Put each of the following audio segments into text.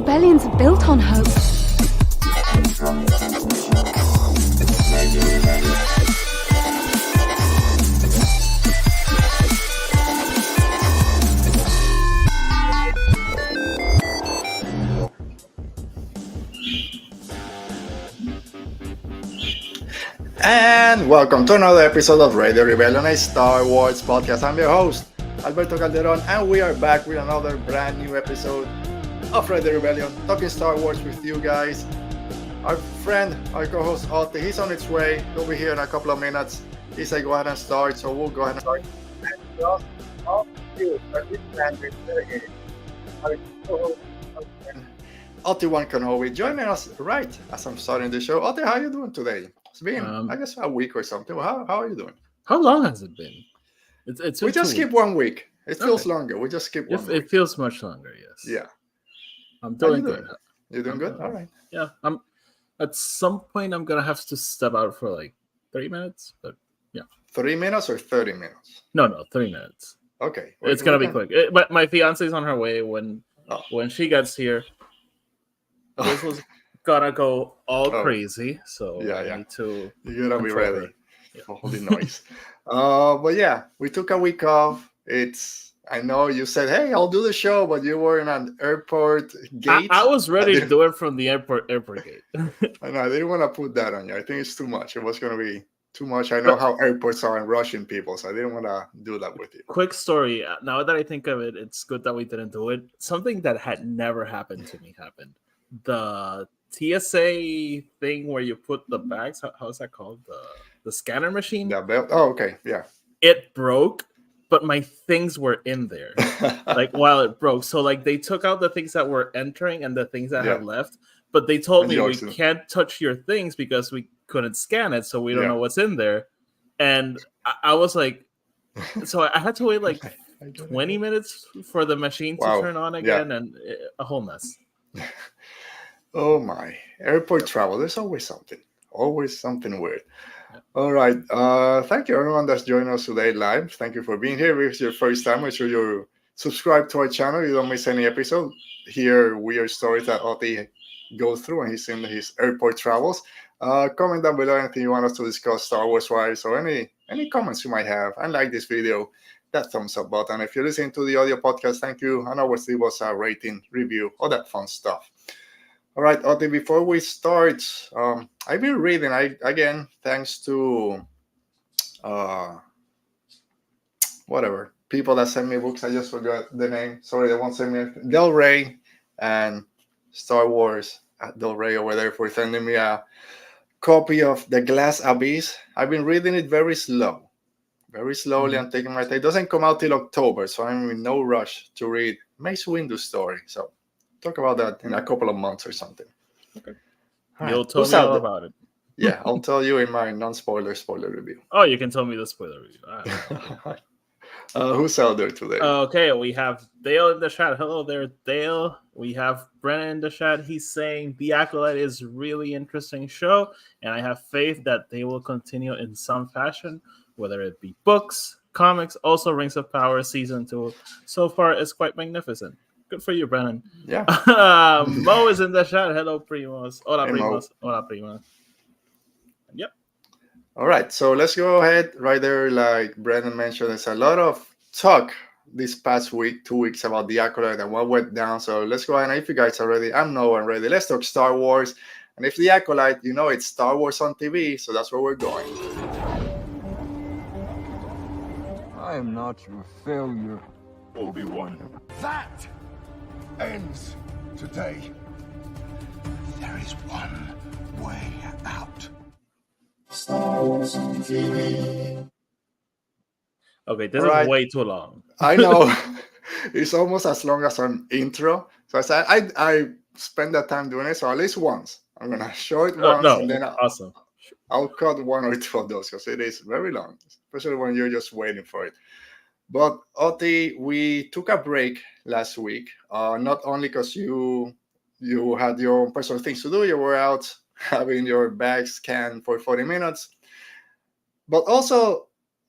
rebellions are built on hope. And welcome to another episode of Radio Rebellion, a Star Wars podcast. I'm your host, Alberto Calderon, and we are back with another brand new episode of Radio Rebellion, talking Star Wars with you guys. Our friend, our co-host Otti, he's on its way. He'll be here in a couple of minutes. He said go ahead and start, so we'll go ahead and start. And just all you, our co-host, Otti-Wan Kenobi, joining us right as I'm starting the show. Otti, how are you doing today? It's been, I guess, a week or something. How are you doing? How long has it been? It's we just skip 1 week. It feels longer. We just skip 1 week. It feels much longer, yes. Yeah. I'm doing good. You're doing good? All right. Yeah. At some point, I'm going to have to step out for like 30 minutes, but yeah. 3 minutes or 30 minutes? No, 30 minutes. Okay. It's going to be quick. But my fiance's on her way when she gets here. This was gonna go all crazy, so I need to. You gotta be ready for all the noise. But yeah, we took a week off. I know you said, "Hey, I'll do the show," but you were in an airport gate. I was ready to do it from the airport gate. I know I didn't want to put that on you. I think it's too much. It was gonna be too much. I know how airports are and rushing people, so I didn't want to do that with you. Quick story. Now that I think of it, it's good that we didn't do it. Something that had never happened to me happened. The TSA thing where you put the bags, how's that called? The scanner machine? The belt. Oh, okay. Yeah. It broke, but my things were in there. Like while it broke. So like they took out the things that were entering and the things that had left. But they told me we can't touch your things because we couldn't scan it, so we don't know what's in there. And I was like, so I had to wait like 20 minutes for the machine to turn on again, and a whole mess. Oh my, airport travel. There's always something weird. All right. Thank you everyone that's joining us today live. Thank you for being here. If it's your first time, make sure you subscribe to our channel. You don't miss any episode. Hear weird stories that Otti goes through and he's in his airport travels. Comment down below anything you want us to discuss Star Wars wise or any comments you might have. And like this video, that thumbs up button. If you're listening to the audio podcast, thank you. And always leave us a rating, review, all that fun stuff. All right, Otti, before we start, I've been reading, again, thanks to people that send me books. I just forgot the name. Sorry, they won't send me. Del Rey and Star Wars at Del Rey over there for sending me a copy of The Glass Abyss. I've been reading it very slowly. I'm taking my time. It doesn't come out till October, so I'm in no rush to read Mace Windu's story. So talk about that in a couple of months or something. Okay. You'll tell me all about it. Yeah, I'll tell you in my spoiler review. Oh, you can tell me the spoiler review. Who's out there today? Okay, we have Dale in the chat. Hello there, Dale. We have Brennan in the chat. He's saying The Acolyte is a really interesting show, and I have faith that they will continue in some fashion, whether it be books, comics, also Rings of Power Season 2. So far, it's quite magnificent. Good for you, Brennan. Yeah. Mo is in the chat. Hello, Primos. Hola, hey, Primos. Mo. Hola, Primos. Yep. All right. So let's go ahead right there. Like Brennan mentioned, there's a lot of talk this past week, 2 weeks about the Acolyte and what went down. So let's go ahead. And if you guys are ready, I'm ready. Let's talk Star Wars. And if the Acolyte, it's Star Wars on TV. So that's where we're going. I am not your failure, Obi-Wan. That ends today. There is one way out. Star Wars on TV. Okay, this is way too long. I know. It's almost as long as an intro. So I spend that time doing it. So at least once. I'm going to show it once. And then I'll cut one or two of those because it is very long, especially when you're just waiting for it. But Otti, we took a break last week, not only because you had your own personal things to do, you were out having your bag scanned for 40 minutes, but also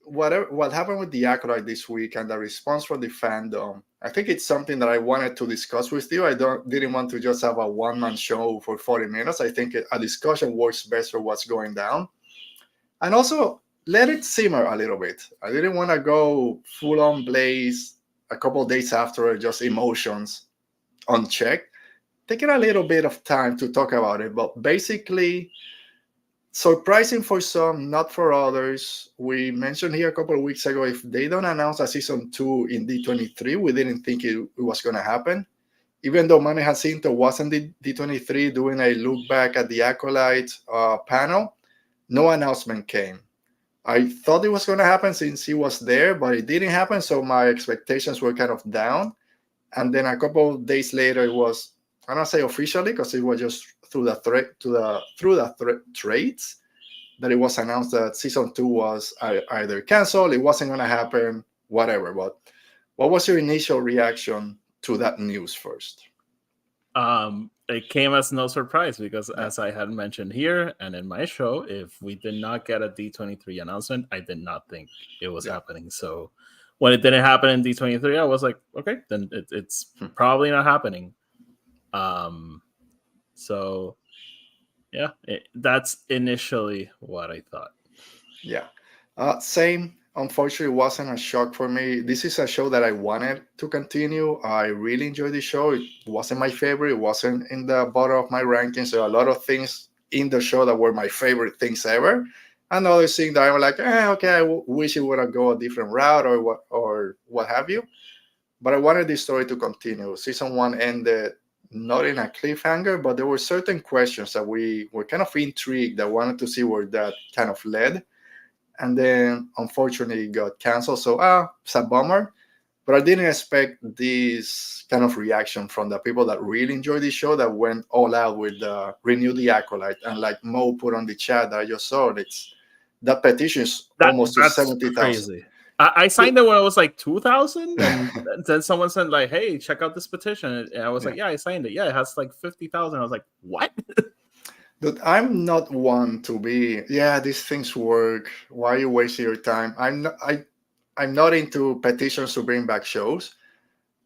what happened with the Acolyte this week and the response from the fandom, I think it's something that I wanted to discuss with you. I didn't want to just have a one-man show for 40 minutes. I think a discussion works best for what's going down. And also, let it simmer a little bit. I didn't want to go full-on blaze a couple of days after, just emotions unchecked. Taking a little bit of time to talk about it, but basically, surprising for some, not for others. We mentioned here a couple of weeks ago, if they don't announce a season 2 in D23, we didn't think it was going to happen. Even though Manny Jacinto wasn't the D23 doing a look back at the Acolyte panel, no announcement came. I thought it was going to happen since he was there, but it didn't happen, so my expectations were kind of down. And then a couple of days later, it was, I don't say officially, because it was just through the trades that it was announced that season 2 was either canceled, it wasn't going to happen, whatever. But what was your initial reaction to that news first? It came as no surprise because, as I had mentioned here and in my show, if we did not get a D23 announcement, I did not think it was happening. So when it didn't happen in D23, I was like, okay, then it's probably not happening. So yeah, that's initially what I thought. Yeah, same. Unfortunately, it wasn't a shock for me. This is a show that I wanted to continue. I really enjoyed the show. It wasn't my favorite. It wasn't in the bottom of my rankings. There are a lot of things in the show that were my favorite things ever, and other things that I'm like, okay, I wish it would have gone a different route or what have you. But I wanted this story to continue. Season 1 ended not in a cliffhanger, but there were certain questions that we were kind of intrigued, that wanted to see where that kind of led. And then, unfortunately, it got canceled. So, it's a bummer. But I didn't expect this kind of reaction from the people that really enjoyed the show, that went all out with Renew the Acolyte. And like Mo put on the chat that I just saw, that petition is almost to 70,000. I signed it when it was like 2,000, and then someone said like, "Hey, check out this petition." And I was like, "Yeah, I signed it. Yeah, it has like 50,000." I was like, "What?" Dude, I'm not one to be, these things work. Why are you wasting your time? I'm not into petitions to bring back shows.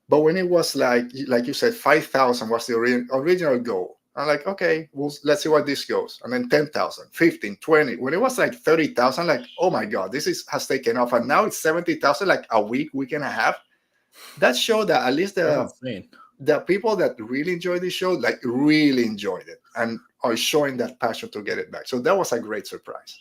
But when it was like you said, 5,000 was the original goal. I'm like, okay, well, let's see where this goes. And then 10,000, 15, 20. When it was like 30,000, like, oh my God, this has taken off. And now it's 70,000, like a week and a half. That showed that at least the people that really enjoyed the show, like really enjoyed it and are showing that passion to get it back. So that was a great surprise.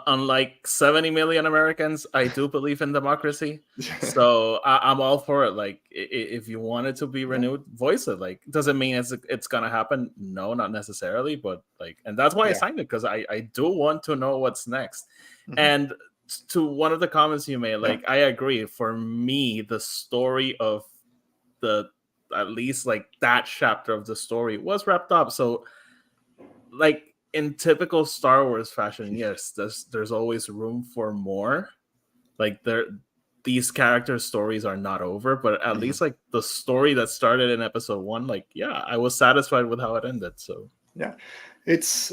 Unlike 70 million Americans, I do believe in democracy. So I'm all for it. Like, if you want it to be renewed, voice it. Like, doesn't mean it's gonna happen. No, not necessarily. But like, and that's why I signed it, because I do want to know what's next. Mm-hmm. And to one of the comments you made, like, I agree. For me, the story of at least like that chapter of the story was wrapped up. So like, in typical Star Wars fashion, yes, there's always room for more. Like, these characters' stories are not over, but at least like the story that started in episode 1, like, I was satisfied with how it ended. So it's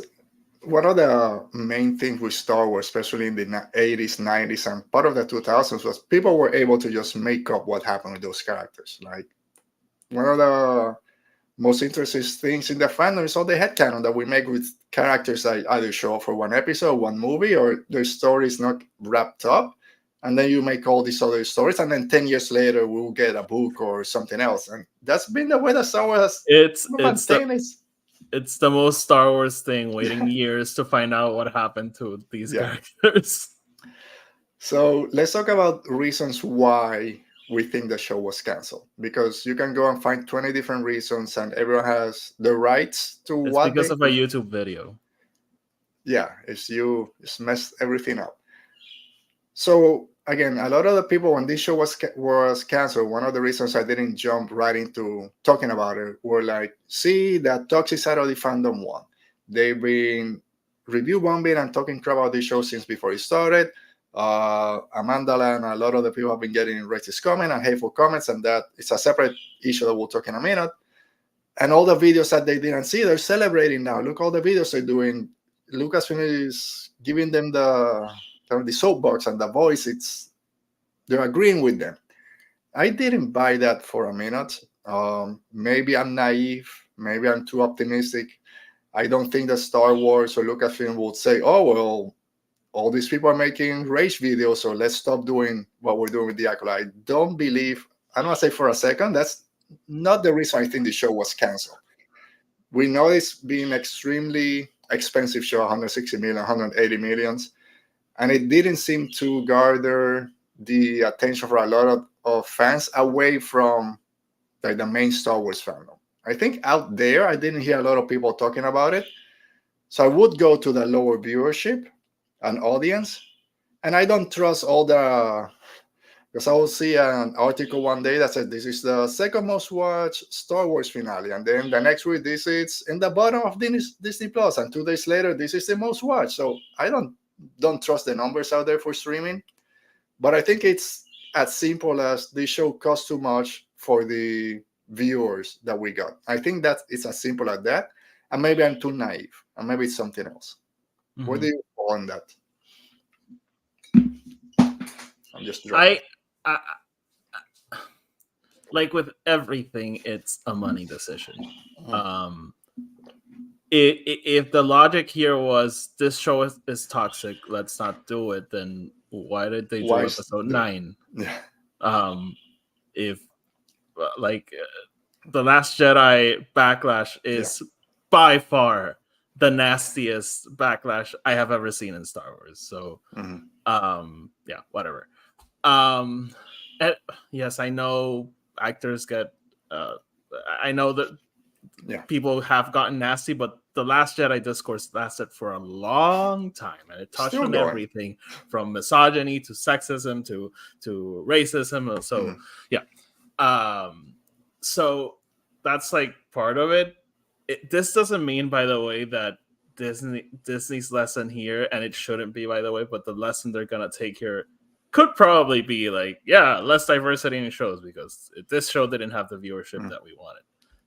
one of the main things with Star Wars, especially in the 80s, 90s, and part of the 2000s, was people were able to just make up what happened with those characters. Like, one of the most interesting things in the fandom is all the headcanon that we make with characters that either show up for one episode, one movie, or their story is not wrapped up. And then you make all these other stories, and then 10 years later, we'll get a book or something else. And that's been the way that Star Wars it's the most Star Wars thing, waiting years to find out what happened to these characters. So let's talk about reasons why we think the show was canceled, because you can go and find 20 different reasons, and everyone has the rights to it's because of a YouTube video. It's messed everything up. So again, a lot of the people, when this show was canceled, one of the reasons I didn't jump right into talking about it were like, see, that toxic side of the fandom won. They've been review bombing and talking crap about this show since before it started. Amanda and a lot of the people have been getting racist comments and hateful comments, and that it's a separate issue that we'll talk in a minute. And all the videos that they didn't see, they're celebrating now. Look, all the videos they're doing, Lucasfilm is giving them the soapbox and the voice. They're agreeing with them. I didn't buy that for a minute. Maybe I'm naive. Maybe I'm too optimistic. I don't think that Star Wars or Lucasfilm would say, "Oh well, all these people are making rage videos, so let's stop doing what we're doing with the Acolyte." I don't believe. I don't want to say for a second that's not the reason I think the show was canceled. We know it's been extremely expensive show, 160 million, 180 millions, and it didn't seem to garner the attention for a lot of fans away from like the main Star Wars fandom. I think out there, I didn't hear a lot of people talking about it. So I would go to the lower viewership and audience, and I don't trust all the, because I will see an article one day that said this is the second most watched Star Wars finale, and then the next week this is in the bottom of Disney Plus, and 2 days later this is the most watched. So I don't trust the numbers out there for streaming, but I think it's as simple as this show costs too much for the viewers that we got. I think that it's as simple as that, and maybe I'm too naive, and maybe it's something else. Mm-hmm. Where do you fall on that? I'm just dropping. I like with everything, it's a money decision. If the logic here was this show is toxic, let's not do it, then why did they do episode 9? Yeah. If like The Last Jedi Backlash is by far the nastiest backlash I have ever seen in Star Wars. So yeah, whatever. And yes, I know actors get I know that people have gotten nasty, but the Last Jedi discourse lasted for a long time, and it touched on everything from misogyny to sexism to racism. So so that's like part of it. This doesn't mean, by the way, that Disney's lesson here, and it shouldn't be, by the way, but the lesson they're gonna take here could probably be like, less diversity in shows, because this show didn't have the viewership that we wanted.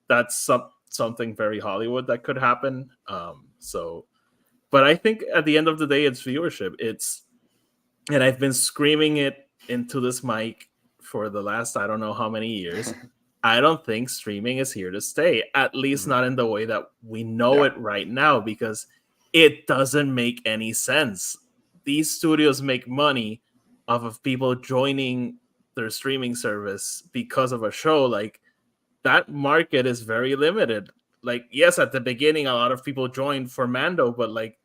That's something very Hollywood that could happen. But I think at the end of the day, it's viewership. And I've been screaming it into this mic for the last, I don't know how many years. I don't think streaming is here to stay, at least not in the way that we know it right now, because it doesn't make any sense. These studios make money off of people joining their streaming service because of a show. Like, that market is very limited. Like, yes, at the beginning, a lot of people joined for Mando, but like,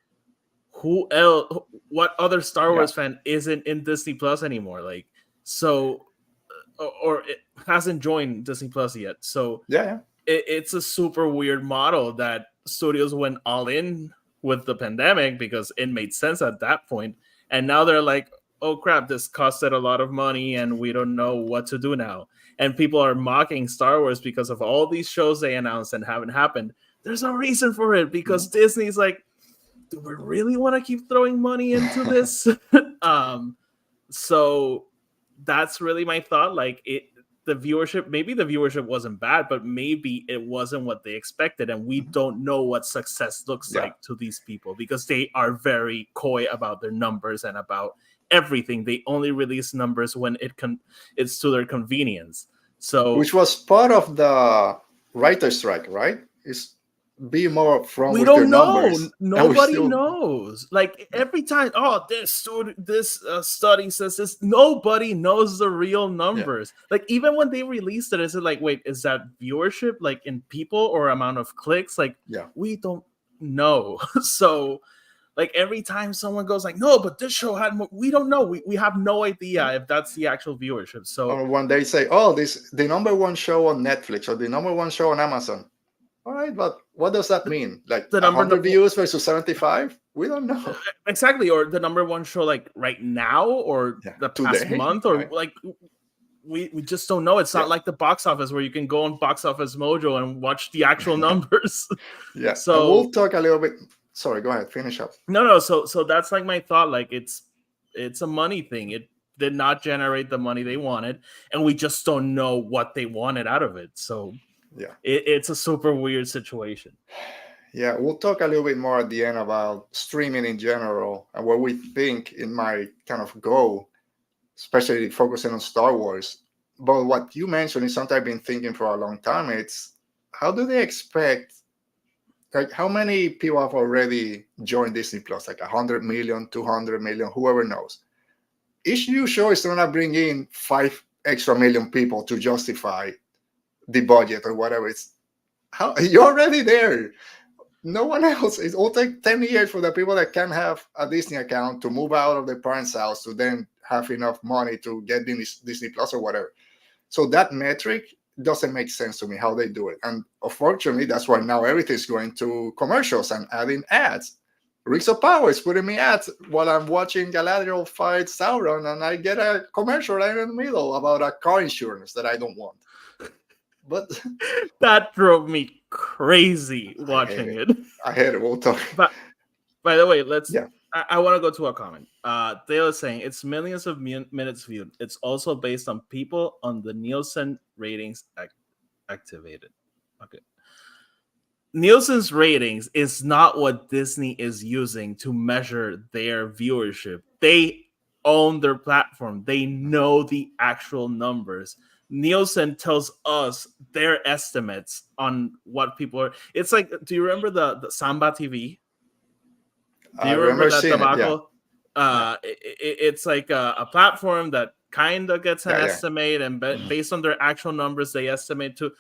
who else? What other Star Wars fan isn't in Disney Plus anymore? Like, so, or it hasn't joined Disney Plus yet. So it's a super weird model that studios went all in with the pandemic because it made sense at that point. And now they're like, oh crap, this costed a lot of money and we don't know what to do now. And people are mocking Star Wars because of all these shows they announced and haven't happened. There's no reason for it, because Disney's like, do we really want to keep throwing money into this? So that's really my thought. Like, the viewership wasn't bad, but maybe it wasn't what they expected. And we don't know what success looks like to these people, because they are very coy about their numbers and about everything. They only release numbers when it's to their convenience. So, which was part of the writer's strike, right? Is be more upfront. We don't know. Nobody knows. Like, every time, this study says this. Nobody knows the real numbers. Like, even when they released it, is it like, wait, is that viewership like in people or amount of clicks? Like, we don't know. So, like, every time someone goes like, no, but this show had more, we don't know. We have no idea if that's the actual viewership. So, or when they say, this the number one show on Netflix or the number one show on Amazon. All right, but what does that mean? Like, the number 100 views versus 75? We don't know. Exactly. Or the number one show, like, right now, or the past month, or like, we just don't know. It's not like the box office where you can go on Box Office Mojo and watch the actual numbers. So and we'll talk a little bit. Sorry, go ahead. Finish up. No. So that's like my thought. Like, it's a money thing. It did not generate the money they wanted, and we just don't know what they wanted out of it. So it's a super weird situation. Yeah, we'll talk a little bit more at the end about streaming in general and where we think it might kind of go, especially focusing on Star Wars. But what you mentioned is something I've been thinking for a long time. It's how do they expect, like, how many people have already joined Disney Plus? Like 100 million, 200 million, whoever knows. Each new show is going to bring in 5 extra million people to justify the budget or whatever. It's how you're already there. No one else. It will take 10 years for the people that can have a Disney account to move out of their parents' house to then have enough money to get Disney Plus or whatever. So that metric doesn't make sense to me how they do it. And unfortunately, that's why now everything's going to commercials and adding ads. Rings of Power is putting me ads while I'm watching Galadriel fight Sauron, and I get a commercial right in the middle about a car insurance that I don't want. But that drove me crazy watching it. I hate it. We'll talk. But by the way, Yeah. I want to go to a comment. Dale is saying it's millions of minutes viewed. It's also based on people on the Nielsen ratings activated. Okay. Nielsen's ratings is not what Disney is using to measure their viewership. They own their platform. They know the actual numbers. Nielsen tells us their estimates on what people are. It's like, do you remember the Samba TV? Do you remember that debacle? It's like a platform that kind of gets an estimate, and based on their actual numbers, they estimate to.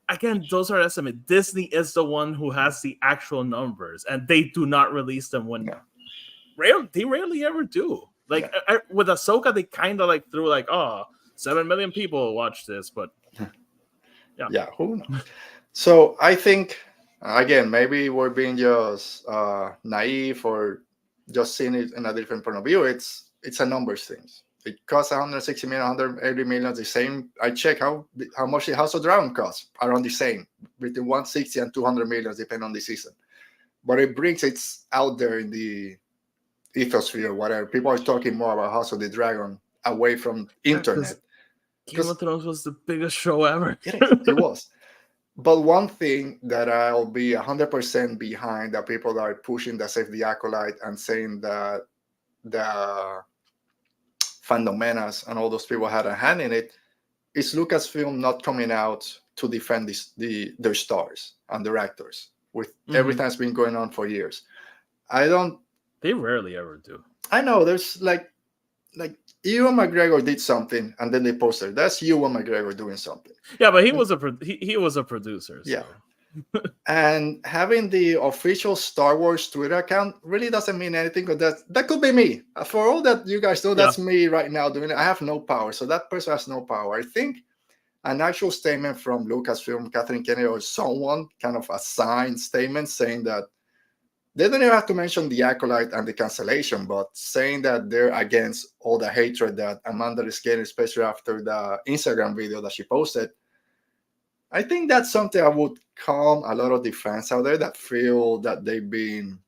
Again, those are estimates. Disney is the one who has the actual numbers, and they do not release them when they rarely ever do. Like with Ahsoka, they kind of like threw like, 7 million people watch this, but who knows? So I think, again, maybe we're being just naive or just seeing it in a different point of view. It's a numbers thing. It costs 160 million, 180 million, the same. I check how much the House of Dragon costs, around the same, between 160 and 200 million, depending on the season. But it's out there in the ethosphere, whatever. People are talking more about House of the Dragon away from internet. Game of Thrones was the biggest show ever. It was. But one thing that I'll be 100% behind, the people that are pushing the Save the Acolyte and saying that the fandom menace and all those people had a hand in it, is Lucasfilm not coming out to defend their stars and their actors with everything that's been going on for years. They rarely ever do. I know there's like Ewan McGregor did something and then they posted that's Ewan McGregor doing something. Yeah, but he was a producer. So. Yeah. And having the official Star Wars Twitter account really doesn't mean anything, because that could be me. For all that you guys know, that's me right now doing it. I have no power. So that person has no power. I think an actual statement from Lucasfilm, Kathleen Kennedy, or someone, kind of a signed statement saying that they don't even have to mention the Acolyte and the cancellation, but saying that they're against all the hatred that Amanda is getting, especially after the Instagram video that she posted. I think that's something I would calm a lot of the fans out there that feel that they've been,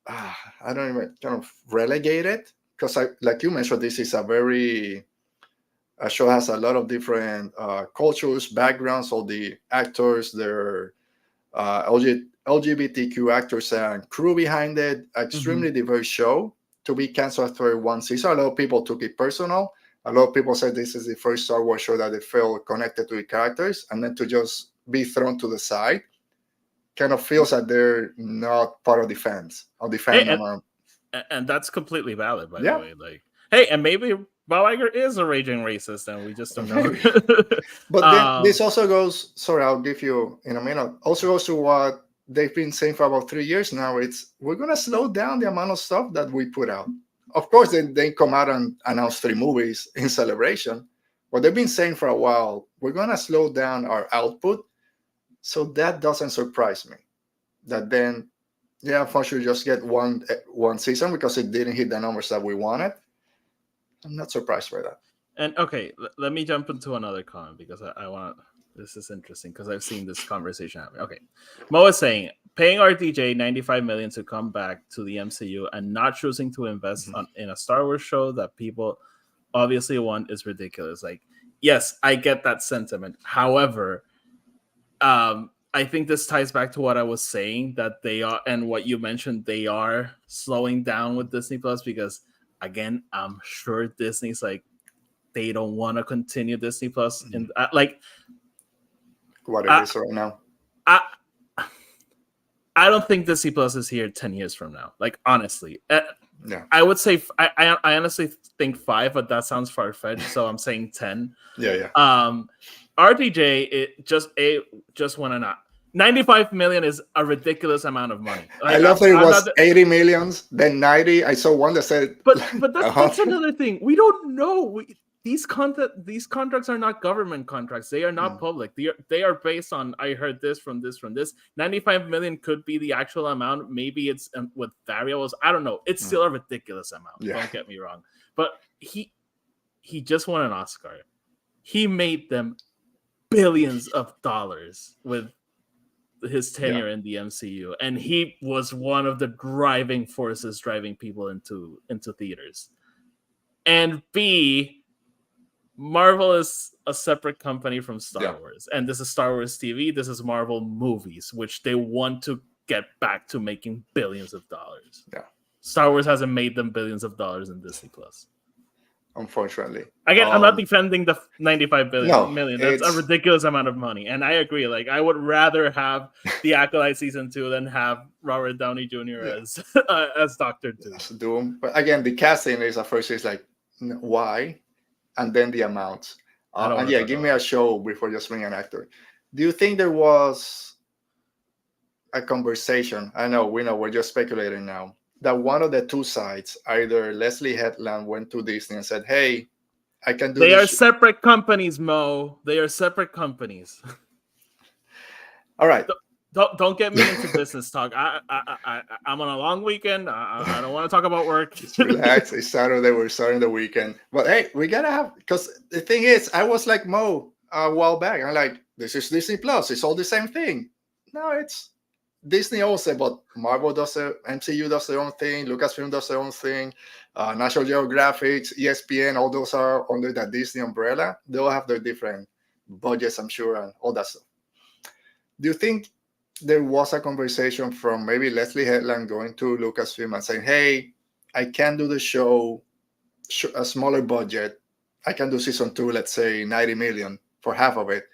I don't even, kind of relegated. Because like you mentioned, this is a show has a lot of different cultures, backgrounds, all the actors, their LGBTQ actors and crew behind it. Extremely diverse show. To be canceled after one season, a lot of people took it personal. A lot of people said this is the first Star Wars show that they feel connected to the characters, and then to just be thrown to the side kind of feels that they're not part of the fans of the fandom. And that's completely valid, by the way. Like, hey, and maybe Bob Iger is a raging racist, and we just don't know. But then this also goes. Sorry, I'll give you in a minute. Also goes to what they've been saying for about 3 years now. It's we're gonna slow down the amount of stuff that we put out. Of course, they come out and announce 3 movies in celebration. But they've been saying for a while, we're going to slow down our output. So that doesn't surprise me. That then, unfortunately, just get one season because it didn't hit the numbers that we wanted. I'm not surprised by that. And okay, let me jump into another comment because I want to. This is interesting because I've seen this conversation happen. Okay. Mo is saying, paying RDJ $95 million to come back to the MCU and not choosing to invest in a Star Wars show that people obviously want is ridiculous. Like, yes, I get that sentiment. However, I think this ties back to what I was saying, that they are, and what you mentioned, they are slowing down with Disney Plus because, again, I'm sure Disney's like, they don't want to continue Disney Plus, and like what it is right now. I don't think Disney Plus is here 10 years from now. Like, honestly, Yeah, I would say I honestly think 5, but that sounds far fetched, so I'm saying 10. yeah. RTJ, it just went on. 95 million is a ridiculous amount of money. Like, I love that it was 80 millions, then 90. I saw one that said, but that's another thing. We don't know. These contracts are not government contracts. They are not public. They are based on, I heard this from this. 95 million could be the actual amount. Maybe it's with variables. I don't know. It's still a ridiculous amount. Yeah. Don't get me wrong. But he just won an Oscar. He made them billions of dollars with his tenure in the MCU, and he was one of the driving forces driving people into theaters. And B, Marvel is a separate company from Star Wars, and this is Star Wars TV. This is Marvel movies, which they want to get back to making billions of dollars. Yeah, Star Wars hasn't made them billions of dollars in Disney Plus. Unfortunately, again, I'm not defending the 95 million. That's a ridiculous amount of money, and I agree. Like, I would rather have the Acolyte season 2 than have Robert Downey Jr. as Doctor Doom. But again, the casting is at first is like, why? And then the amount. And give me a show before just bring an actor. Do you think there was a conversation? I know, we're just speculating now, that one of the two sides, either Leslie Headland went to Disney and said, hey, I can do this. They are separate companies, Mo. They are separate companies. All right. Don't get me into business talk. I'm on a long weekend. I don't want to talk about work. Just relax. It's Saturday. We're starting the weekend. But hey, we gotta have, because the thing is, I was like Mo a while back. I'm like, this is Disney Plus. It's all the same thing. No, it's Disney also, but Marvel does it. MCU does their own thing. Lucasfilm does their own thing. National Geographic, ESPN, all those are under that Disney umbrella. They'll have their different budgets, I'm sure, and all that stuff. Do you think there was a conversation from maybe Leslie Headland going to Lucasfilm and saying, hey, I can do the show a smaller budget. I can do season 2, let's say 90 million for half of it.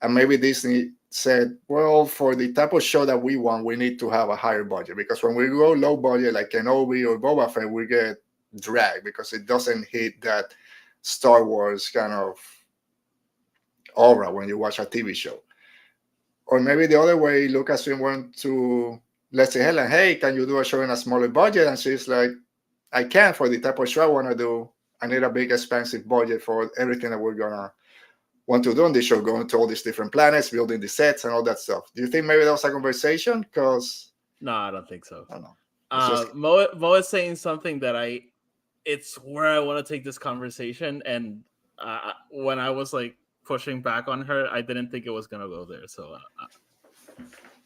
And maybe Disney said, well, for the type of show that we want, we need to have a higher budget, because when we go low budget like Kenobi or Boba Fett, we get dragged because it doesn't hit that Star Wars kind of aura when you watch a TV show. Or maybe the other way, Lucasfilm went to Leslie Headland, hey, can you do a show in a smaller budget? And she's like, I can, for the type of show I want to do. I need a big, expensive budget for everything that we're going to want to do on this show, going to all these different planets, building the sets and all that stuff. Do you think maybe that was a conversation? Because no, I don't think so. I don't know. Mo is saying something that it's where I want to take this conversation. And when I was like pushing back on her, I didn't think it was going to go there. So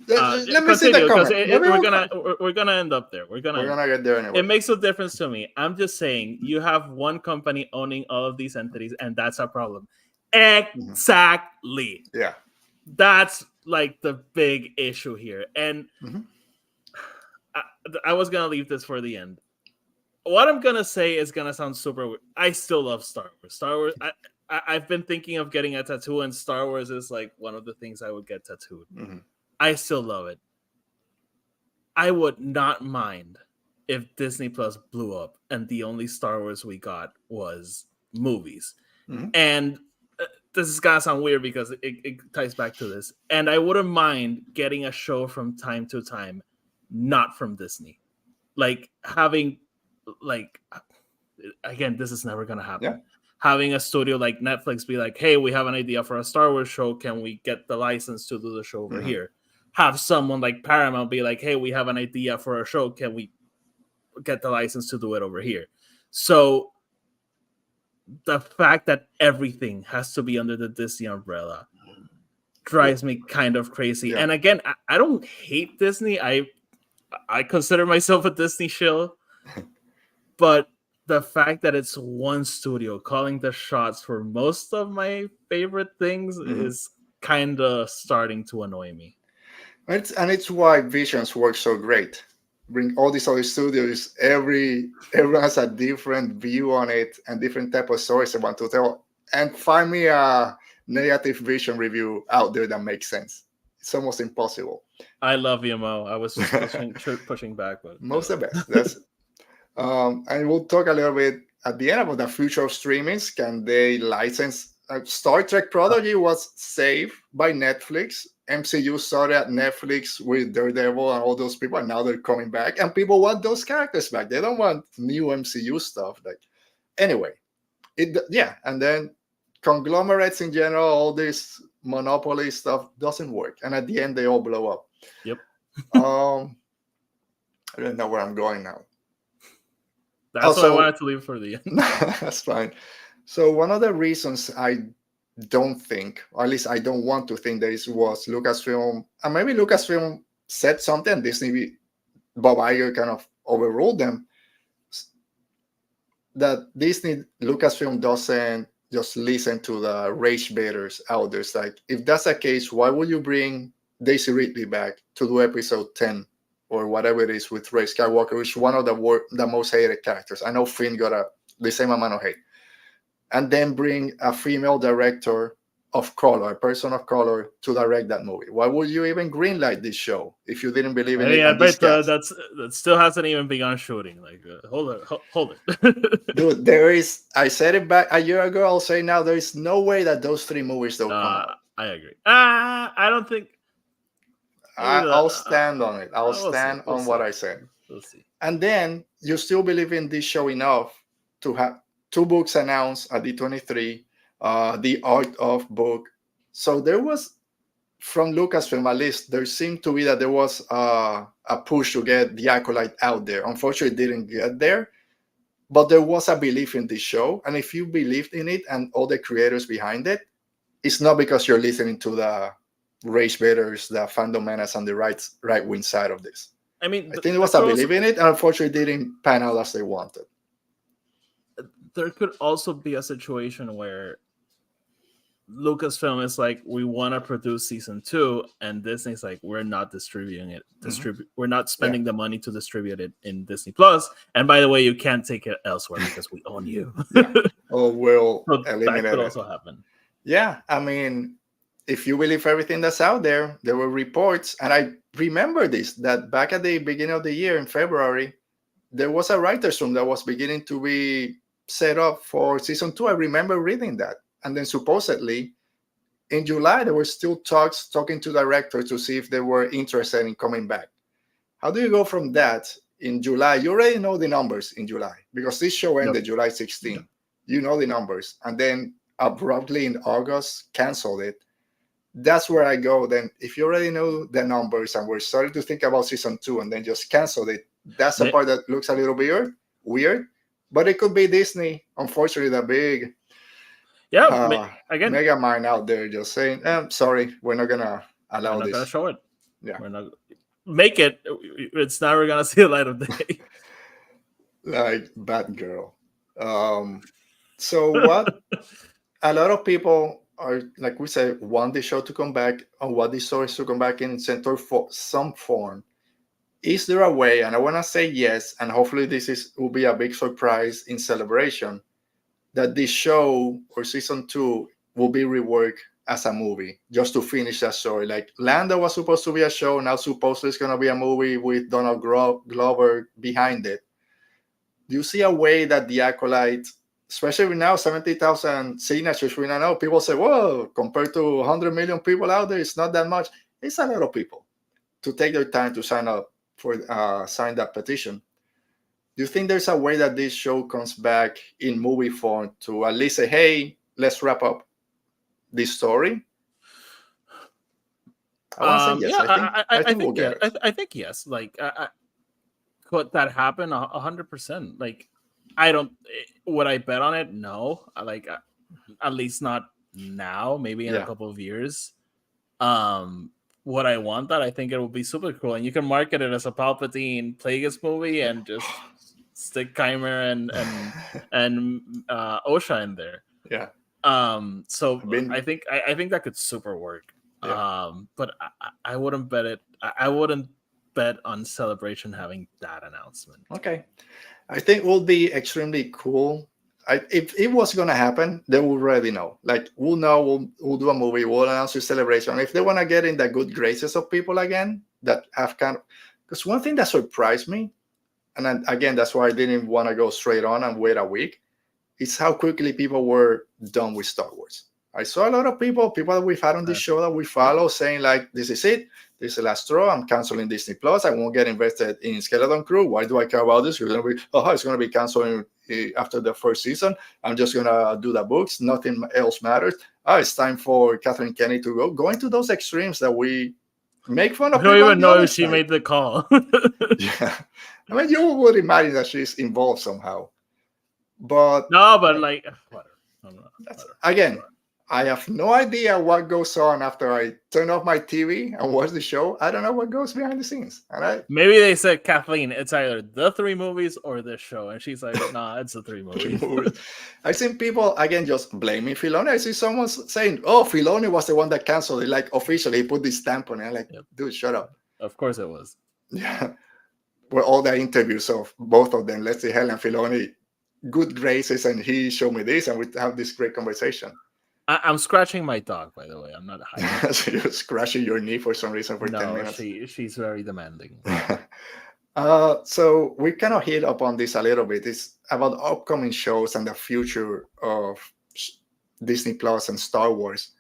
let me see the comment. We're gonna end up there. We're gonna get there anyway. It makes a difference to me. I'm just saying, you have one company owning all of these entities, and that's a problem. Exactly. Yeah. That's like the big issue here. And I was gonna leave this for the end. What I'm gonna say is gonna sound super weird. I still love Star Wars. Star Wars. I've been thinking of getting a tattoo, and Star Wars is like one of the things I would get tattooed. I still love it. I would not mind if Disney Plus blew up and the only Star Wars we got was movies. And this is gonna sound weird because it ties back to this. And I wouldn't mind getting a show from time to time, not from Disney. Like having, like, again, this is never gonna happen. Yeah. Having a studio like Netflix be like, hey, we have an idea for a Star Wars show. Can we get the license to do the show over here? Have someone like Paramount be like, hey, we have an idea for a show. Can we get the license to do it over here? So the fact that everything has to be under the Disney umbrella drives me kind of crazy. And again, I don't hate Disney. I consider myself a Disney shill, but the fact that it's one studio calling the shots for most of my favorite things is kind of starting to annoy me. It's why Visions works so great. Bring all these other studios. Everyone has a different view on it and different type of stories they want to tell. And find me a negative Vision review out there that makes sense. It's almost impossible. I love VMO. I was just pushing back, but most the best. That's and we'll talk a little bit at the end about the future of streamings. Can they license? Star Trek Prodigy was saved by Netflix. MCU started at Netflix with Daredevil and all those people, and now they're coming back, and people want those characters back. They don't want new MCU stuff. Like, anyway, and then conglomerates in general, all this monopoly stuff doesn't work, and at the end they all blow up. Yep. I don't know where I'm going now. That's what I wanted to leave for the end. That's fine. So one of the reasons I don't think, or at least I don't want to think this was Lucasfilm, and maybe Lucasfilm said something and Disney, Bob Iger kind of overruled them, that Disney, Lucasfilm doesn't just listen to the rage baiters out there. It's like, if that's the case, why would you bring Daisy Ridley back to do episode 10 or whatever it is with Rey Skywalker, which is one of the most hated characters. I know Finn got the same amount of hate. And then bring a female director of color, a person of color, to direct that movie. Why would you even greenlight this show if you didn't believe in it? Yeah, but that still hasn't even begun shooting. Like, hold it. Dude, there is. I said it back a year ago. I'll say now. There is no way that those 3 movies don't come out. I agree. I don't think. I'll stand on it. I'll stand on what I said. We'll see. And then you still believe in this show enough to have 2 books announced at D23, The Art of Book. So there was, from Lucasfilm at least, there seemed to be that there was a push to get The Acolyte out there. Unfortunately, it didn't get there, but there was a belief in this show. And if you believed in it and all the creators behind it, it's not because you're listening to the rage baiters, the fandom menace on the right-wing side of this. I mean, I think it was a belief in it, and unfortunately, it didn't pan out as they wanted. There could also be a situation where Lucasfilm is like, we want to produce season 2, and Disney's like, we're not distributing it. We're not spending the money to distribute it in Disney Plus. And by the way, you can't take it elsewhere because we own you. Or we'll eliminate that could also happen. Yeah, I mean, if you believe everything that's out there, there were reports, and I remember this, that back at the beginning of the year in February, there was a writer's room that was beginning to be set up for season 2. I remember reading that. And then supposedly in July, there were still talking to directors to see if they were interested in coming back. How do you go from that in July? You already know the numbers in July because this show ended July 16. Yep. You know the numbers. And then abruptly in August, canceled it. That's where I go. Then if you already know the numbers and we're starting to think about season 2 and then just canceled it, that's the part that looks a little weird. But it could be Disney, unfortunately, the big mega mind out there just saying, sorry, we're not going to allow this. We're not going to show it. Yeah. We're not make it. It's never going to see the light of day. Like Batgirl. So what a lot of people are, like we said, want the show to come back and want the stories to come back in center for some form. Is there a way, and I want to say yes, and hopefully this will be a big surprise in Celebration, that this show or season 2 will be reworked as a movie just to finish that story? Like Lando was supposed to be a show, now supposedly it's going to be a movie with Donald Glover behind it. Do you see a way that the Acolyte, especially now 70,000 signatures, we don't know, people say, whoa, compared to 100 million people out there, it's not that much. It's a lot of people to take their time to sign that petition. Do you think there's a way that this show comes back in movie form to at least say, hey, let's wrap up this story? I want to say yes. I think we'll get it. I think yes. Like, could that happen? 100%. Like, would I bet on it? No. Like, at least not now. Maybe in a couple of years. What I want that, I think it will be super cool, and you can market it as a Palpatine Plagueis movie and just stick Kymer and Osha in there. Yeah. So I think that could super work. But I wouldn't bet it. I wouldn't bet on Celebration having that announcement. Okay, I think it will be extremely cool. If it was going to happen, they will already know. Like, we'll know, we'll do a movie, we'll announce the Celebration. If they want to get in the good graces of people again, that have kind of, because one thing that surprised me, and then, again, that's why I didn't want to go straight on and wait a week, is how quickly people were done with Star Wars. I saw a lot of people that we've had on this show that we follow saying, like, this is it. This is the last straw. I'm canceling Disney Plus. I won't get invested in Skeleton Crew. Why do I care about this? It's going to be canceling after the first season. I'm just going to do the books. Nothing else matters. It's time for Kathleen Kennedy to go into those extremes that we make fun of. I don't even know if she made the call. Yeah. I mean, you would imagine that she's involved somehow. But no, but like, whatever. Again, I have no idea what goes on after I turn off my TV and watch the show. I don't know what goes behind the scenes. Maybe they said, Kathleen, it's either the 3 movies or this show. And she's like, nah, it's the 3 movies. I've seen people, again, just blaming Filoni. I see someone saying, oh, Filoni was the one that canceled it. Like, officially, he put this stamp on it. I'm like, dude, shut up. Of course it was. Yeah. Well, all the interviews of both of them, let's say Helen Filoni, good graces, and he showed me this, and we have this great conversation. I'm scratching my dog, by the way. I'm not hiding. So you're scratching your knee for some reason for 10 minutes. She's very demanding. So we kind of hit up on this a little bit. It's about upcoming shows and the future of Disney Plus and Star Wars.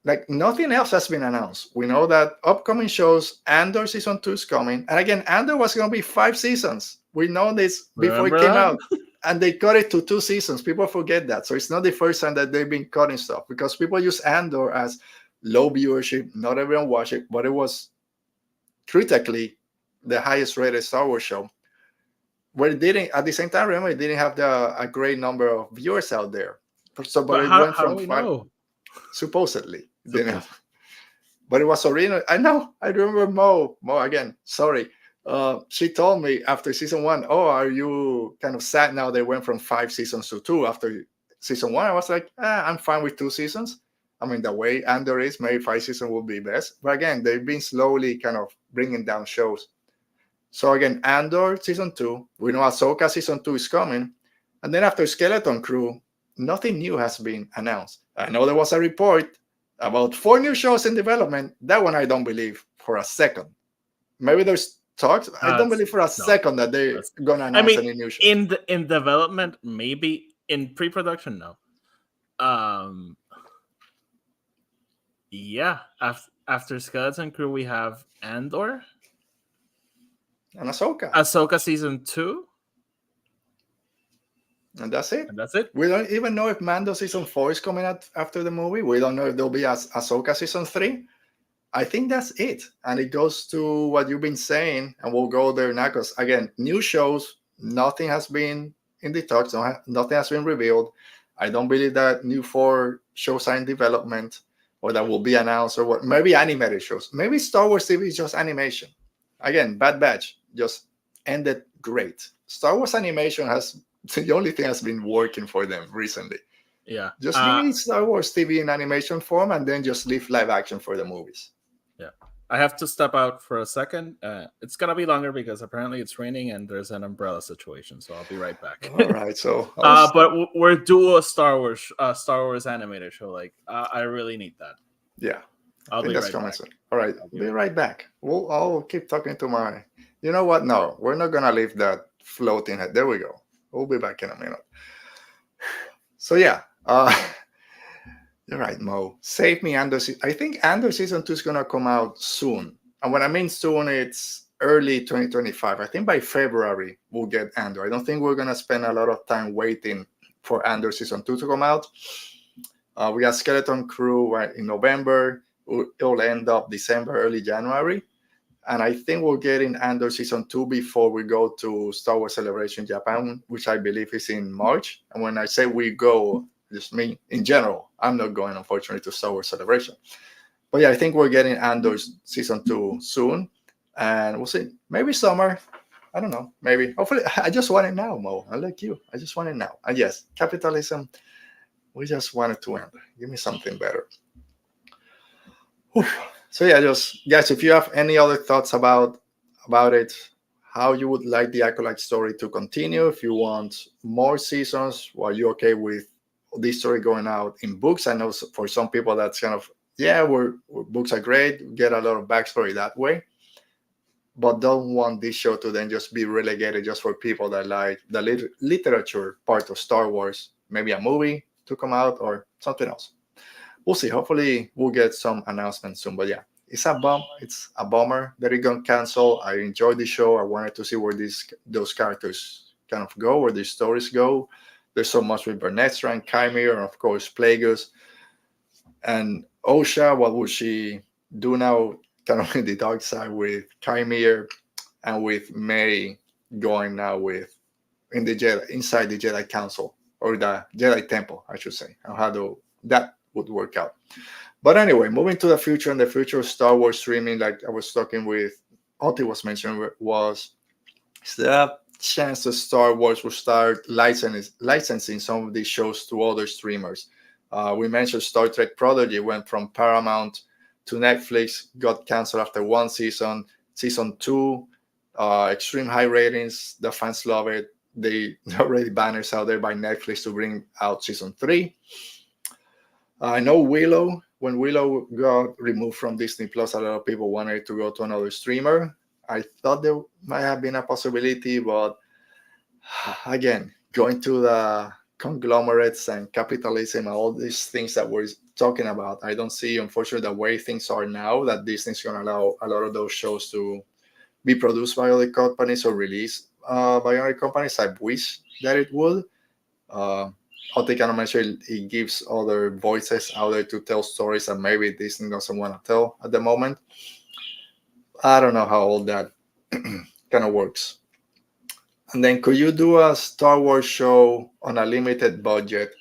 Like, nothing else has been announced. We know that upcoming shows, Andor Season 2 is coming. And again, Andor was going to be 5 seasons. We know this before it came out. And they cut it to 2 seasons. People forget that. So it's not the first time that they've been cutting stuff, because people use Andor as low viewership. Not everyone watched it, but it was critically the highest rated Star Wars show. But it didn't, at the same time, remember, it didn't have a great number of viewers out there. So, but it went from 5, supposedly. But it was original. I remember Mo again, sorry. She told me after season 1, are you kind of sad now they went from 5 seasons to 2 after season 1? I was like, I'm fine with 2 seasons. I mean, the way Andor is, maybe 5 seasons would be best. But again, they've been slowly kind of bringing down shows. So again, Andor season 2, we know Ahsoka season 2 is coming. And then after Skeleton Crew, nothing new has been announced. I know there was a report about 4 new shows in development. That one I don't believe for a second. Maybe there's talks. I don't believe for a second that they're gonna announce any new shows. In development, maybe. In pre-production, no. Yeah. After Skeleton Crew, we have Andor and Ahsoka. Ahsoka season 2. And that's it. We don't even know if Mando season 4 is coming out after the movie. We don't know if there'll be Ahsoka season 3. I think that's it. And it goes to what you've been saying, and we'll go there now, because, again, new shows, nothing has been in the talks, nothing has been revealed. I don't believe that new 4 shows are in development or that will be announced, or what. Maybe animated shows. Maybe Star Wars TV is just animation. Again, Bad Batch just ended great. Star Wars animation has the only thing has been working for them recently. Yeah. Just leave Star Wars TV in animation form, and then just leave live action for the movies. Yeah. I have to step out for a second. It's going to be longer because apparently it's raining and there's an umbrella situation. So I'll be right back. All right. So, but we're due a Star Wars animated show. Like, I really need that. Yeah. I'll be right back. All right. I'll be right back. I'll keep talking to my, you know what? No, we're not going to leave that floating head. There we go. We'll be back in a minute. So yeah, you're right, Mo. Save me, Andor. I think Andor season 2 is gonna come out soon, and when I mean soon, it's early 2025. I think by February we'll get Andor. I don't think we're gonna spend a lot of time waiting for Andor season 2 to come out. We got Skeleton Crew in November. It'll end up December, early January. And I think we're getting Andor season 2 before we go to Star Wars Celebration Japan, which I believe is in March. And when I say we go, just me in general, I'm not going, unfortunately, to Star Wars Celebration. But yeah, I think we're getting Andor season 2 soon. And we'll see. Maybe summer. I don't know. Maybe. Hopefully. I just want it now, Mo. I like you. I just want it now. And yes, capitalism, we just want it to end. Give me something better. So yeah, just guys, if you have any other thoughts about it, how you would like the Acolyte story to continue, if you want more seasons, are you okay with this story going out in books? I know for some people that's kind of, yeah, books are great, we get a lot of backstory that way, but don't want this show to then just be relegated just for people that like the literature part of Star Wars, maybe a movie to come out or something else. We'll see. Hopefully we'll get some announcements soon, but yeah, it's a bummer that it got canceled. I enjoyed the show. I wanted to see where those characters kind of go, where these stories go. There's so much with Bernestra and Chimera, and of course Plagueis and Osha. What will she do now, kind of in the dark side with Chimera, and with May going now inside the Jedi Council, or the Jedi Temple, I should say, and how that would work out. But anyway, moving to the future, and the future of Star Wars streaming, like I was talking with Oti was mentioning, is there a chance that Star Wars will start licensing some of these shows to other streamers? We mentioned Star Trek Prodigy went from Paramount to Netflix, got canceled after one season. Season 2, extreme high ratings. The fans love it. They already banners out there by Netflix to bring out season 3. I know Willow, when Willow got removed from Disney Plus, a lot of people wanted to go to another streamer. I thought there might have been a possibility, but again, going to the conglomerates and capitalism and all these things that we're talking about, I don't see, unfortunately, the way things are now, that Disney's going to allow a lot of those shows to be produced by other companies or released by other companies. I wish that it would. Ote kind of mentioned it gives other voices out there to tell stories that maybe Disney doesn't want to tell at the moment. I don't know how all that kind of works. And then could you do a Star Wars show on a limited budget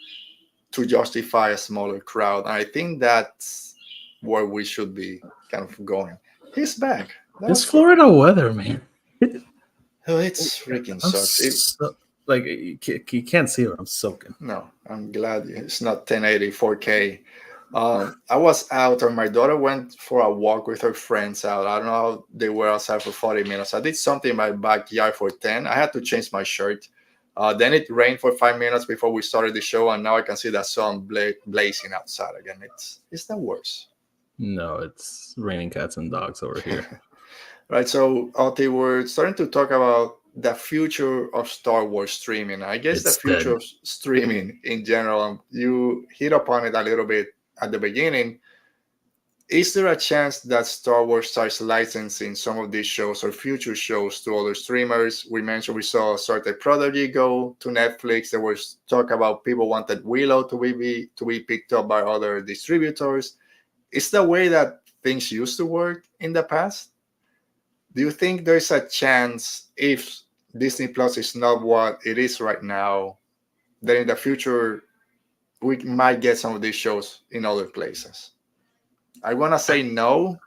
to justify a smaller crowd? And I think that's where we should be kind of going. He's back. It's Florida weather, man. Oh, it's freaking sucks. Like, you can't see it. I'm soaking. No, I'm glad it's not 1080 4K. I was out, or my daughter went for a walk with her friends out. I don't know how they were outside for 40 minutes. I did something in my backyard for 10. I had to change my shirt. Then it rained for 5 minutes before we started the show, and now I can see the sun blazing outside again. It's the worst. No, it's raining cats and dogs over here. Right, so Oti, we're starting to talk about the future of Star Wars streaming. I guess the future of streaming in general, you hit upon it a little bit at the beginning. Is there a chance that Star Wars starts licensing some of these shows or future shows to other streamers? We mentioned we saw Star Trek Prodigy go to Netflix. There was talk about people wanted Willow to be picked up by other distributors. Is the way that things used to work in the past? Do you think there's a chance, if Disney Plus is not what it is right now, that in the future we might get some of these shows in other places? I want to say no,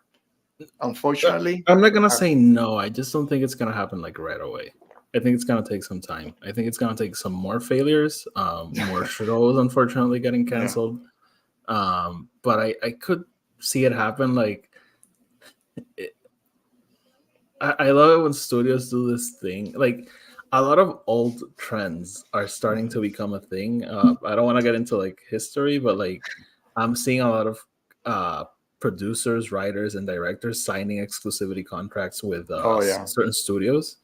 unfortunately. I'm not going to say no. I just don't think it's going to happen like right away. I think it's going to take some time. I think it's going to take some more failures, more shows, unfortunately, getting canceled. Yeah. But I could see it happen. Like, I love it when studios do this thing. Like, a lot of old trends are starting to become a thing. I don't want to get into like history, but like I'm seeing a lot of producers, writers, and directors signing exclusivity contracts with certain studios.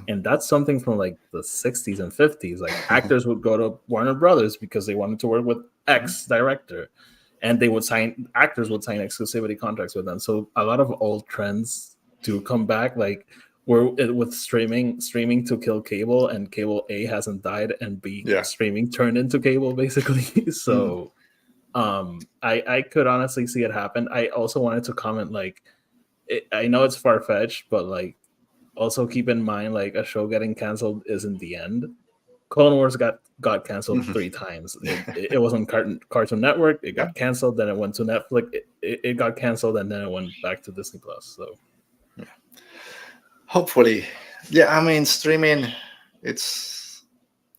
And that's something from like the 60s and 50s. Like, actors would go to Warner Brothers because they wanted to work with X director, and actors would sign exclusivity contracts with them. So a lot of old trends do come back. Like, with streaming to kill cable, and cable A hasn't died, and B streaming turned into cable basically. So I could honestly see it happen. I also wanted to comment, like, I know it's far-fetched, but like, also keep in mind, like, a show getting canceled isn't the end. Clone Wars got canceled 3 times. It was on Cartoon Network, it got canceled, then it went to Netflix, it got canceled, and then it went back to Disney Plus. So hopefully, I mean, streaming,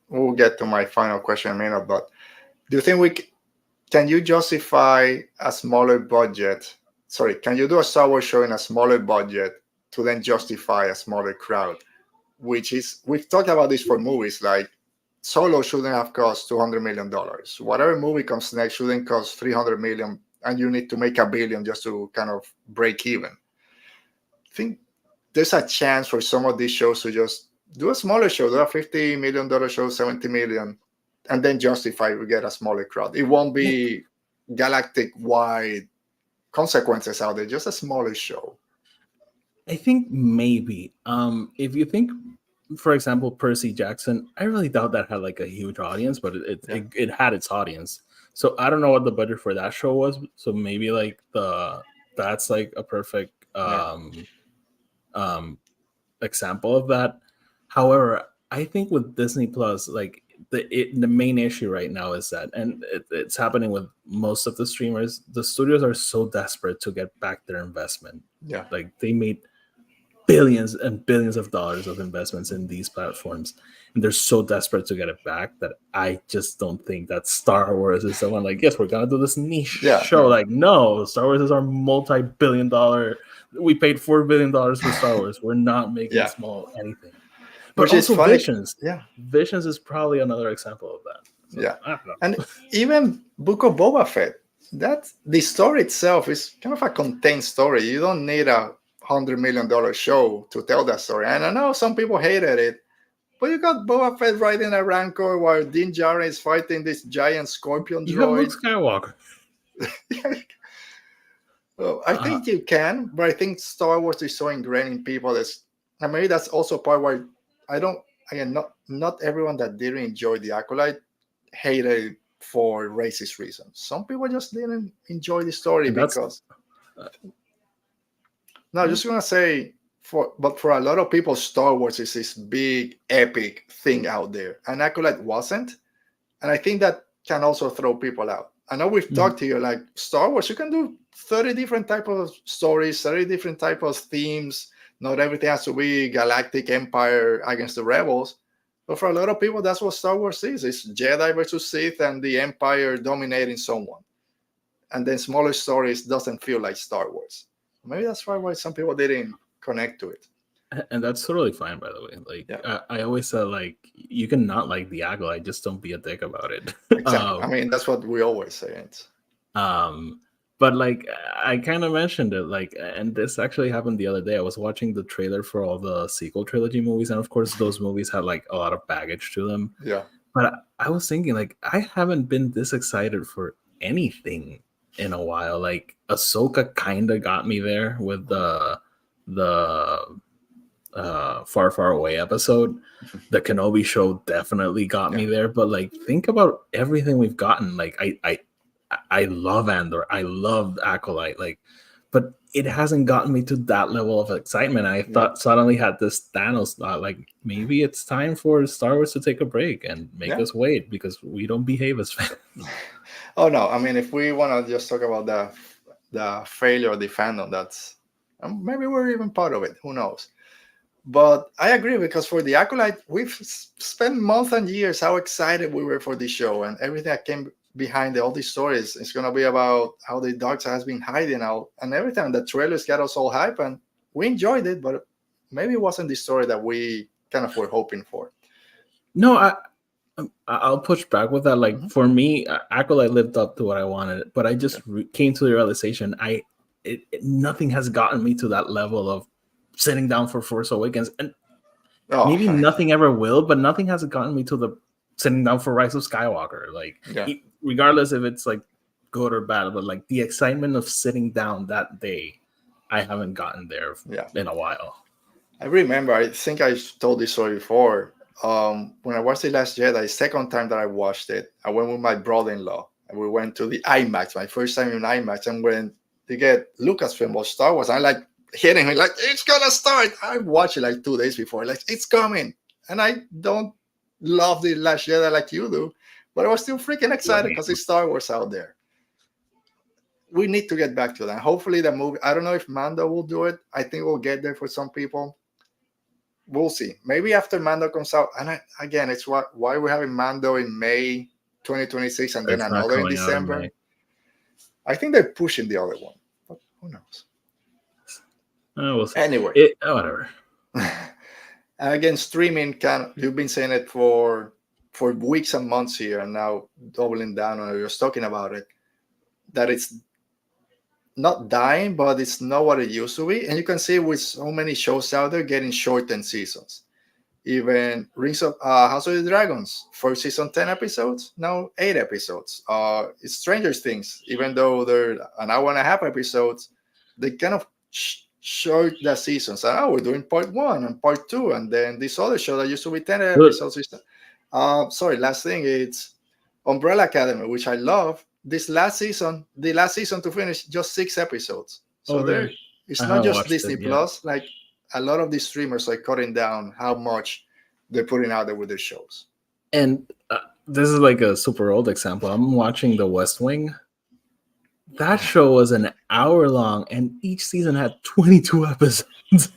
we'll get to my final question in a minute, but do you think can you justify a smaller budget can you do a Star Wars show in a smaller budget to then justify a smaller crowd? Which is, we've talked about this for movies, like Solo shouldn't have cost $200 million. Whatever movie comes next shouldn't cost $300 million, and you need to make $1 billion just to kind of break even. I think there's a chance for some of these shows to just do a smaller show, do a $50 million show, $70 million, and then justify we get a smaller crowd. It won't be galactic-wide consequences out there, just a smaller show. I think maybe. If you think, for example, Percy Jackson, I really doubt that had like a huge audience, but it had its audience. So I don't know what the budget for that show was. So maybe like that's like a perfect example of that. However, I think with Disney Plus, like the main issue right now is that, and it's happening with most of the streamers, the studios are so desperate to get back their investment. Yeah, like they made billions and billions of dollars of investments in these platforms, and they're so desperate to get it back that I just don't think that Star Wars is someone like, yes, we're gonna do this niche show. Like, no, Star Wars is our multi-billion-dollar. We paid $4 billion for Star Wars. We're not making small anything. But which also is funny. Visions. Yeah, Visions is probably another example of that. So, I don't know. And even Book of Boba Fett, that the story itself is kind of a contained story. You don't need a $100 million show to tell that story. And I know some people hated it, but you got Boba Fett riding a Rancor while Din Djarin is fighting this giant scorpion droid. You have Luke Skywalker. Well, I think you can, but I think Star Wars is so ingrained in people and maybe that's also part why not everyone that didn't enjoy the Acolyte hated it for racist reasons. Some people just didn't enjoy the story because. No, I'm just gonna say for a lot of people, Star Wars is this big epic thing out there, and Acolyte wasn't, and I think that can also throw people out. I know we've talked to you like Star Wars, you can do 30 different types of stories, 30 different types of themes. Not everything has to be galactic empire against the rebels. But for a lot of people, that's what Star Wars is. It's Jedi versus Sith and the empire dominating someone. And then smaller stories doesn't feel like Star Wars. Maybe that's why some people didn't connect to it. And that's totally fine, by the way. Like I always said, like, you can not like the Acolyte, just don't be a dick about it. Exactly. I mean, that's what we always say. But like I kind of mentioned it, like, and this actually happened the other day. I was watching the trailer for all the sequel trilogy movies, and of course, those movies had like a lot of baggage to them. Yeah. But I was thinking, like, I haven't been this excited for anything in a while. Like, Ahsoka kind of got me there with the Far Far Away episode. The Kenobi show definitely got me there. But like, think about everything we've gotten. Like, I love Andor. I love Acolyte. Like, but it hasn't gotten me to that level of excitement. I thought suddenly had this Thanos thought, like, maybe it's time for Star Wars to take a break and make us wait because we don't behave as fans. Oh no! I mean, if we want to just talk about the failure of the fandom, that's maybe we're even part of it. Who knows? But I agree because for the Acolyte, we've spent months and years how excited we were for this show and everything that came behind all these stories. It's going to be about how the dark side has been hiding out and everything. The trailers got us all hype and we enjoyed it, but maybe it wasn't the story that we kind of were hoping for. No, I'll push back with that. Like, for me, Acolyte lived up to what I wanted, but I just came to the realization nothing has gotten me to that level of sitting down for Force Awakens, and maybe nothing ever will, but nothing has gotten me to the sitting down for Rise of Skywalker. Like, regardless if it's like good or bad, but like the excitement of sitting down that day, I haven't gotten there in a while. I remember, I think I told this story before. When I watched The Last Jedi, the second time that I watched it, I went with my brother-in-law and we went to the IMAX, my first time in IMAX, and when they get Lucasfilm or Star Wars, I like hitting him like, it's gonna start. I watched it like 2 days before, like, it's coming. And I don't love The Last Jedi like you do, but I was still freaking excited because it's Star Wars out there. We need to get back to that. Hopefully the movie, I don't know if Mando will do it. I think we'll get there for some people. We'll see. Maybe after Mando comes out, and again, it's why we're having Mando in May 2026 and then another in December. I think they're pushing the other one. But Who knows? Anyway, whatever. Again, streaming you've been saying it for weeks and months here, and now doubling down on it, just talking about it, that it's not dying, but it's not what it used to be. And you can see with so many shows out there getting shortened seasons. Even Rings of House of the Dragons, first season 10 episodes, now 8 episodes. Stranger Things, even though they're an hour and a half episodes, they kind of short the seasons. We're doing part 1 and part 2, and then this other show that used to be 10 episodes. Last thing, it's Umbrella Academy, which I love. The last season to finish, just 6 episodes. So it's not just Disney Plus. Like a lot of these streamers are cutting down how much they're putting out there with their shows. And this is like a super old example. I'm watching The West Wing. That show was an hour long, and each season had 22 episodes.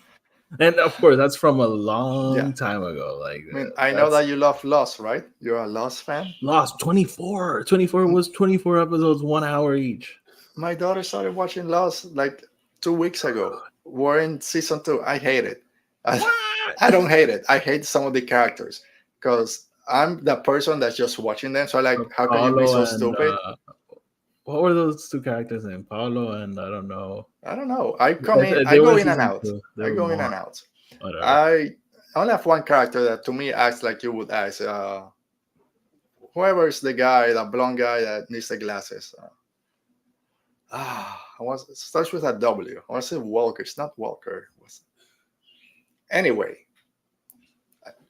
And of course, that's from a long time ago. Like, I know that you love Lost, right? You're a Lost fan. Lost 24. 24 was 24 episodes, 1 hour each. My daughter started watching Lost like 2 weeks ago. We're in season 2. I hate it. I don't hate it. I hate some of the characters because I'm the person that's just watching them. So I like, how can you be so stupid? What were those 2 characters named? Paulo and I don't know. I go in and out. Whatever. I only have one character that to me acts like you would ask. Whoever is the guy, the blonde guy that needs the glasses. It starts with a W. I want to say Walker. It's not Walker. Anyway.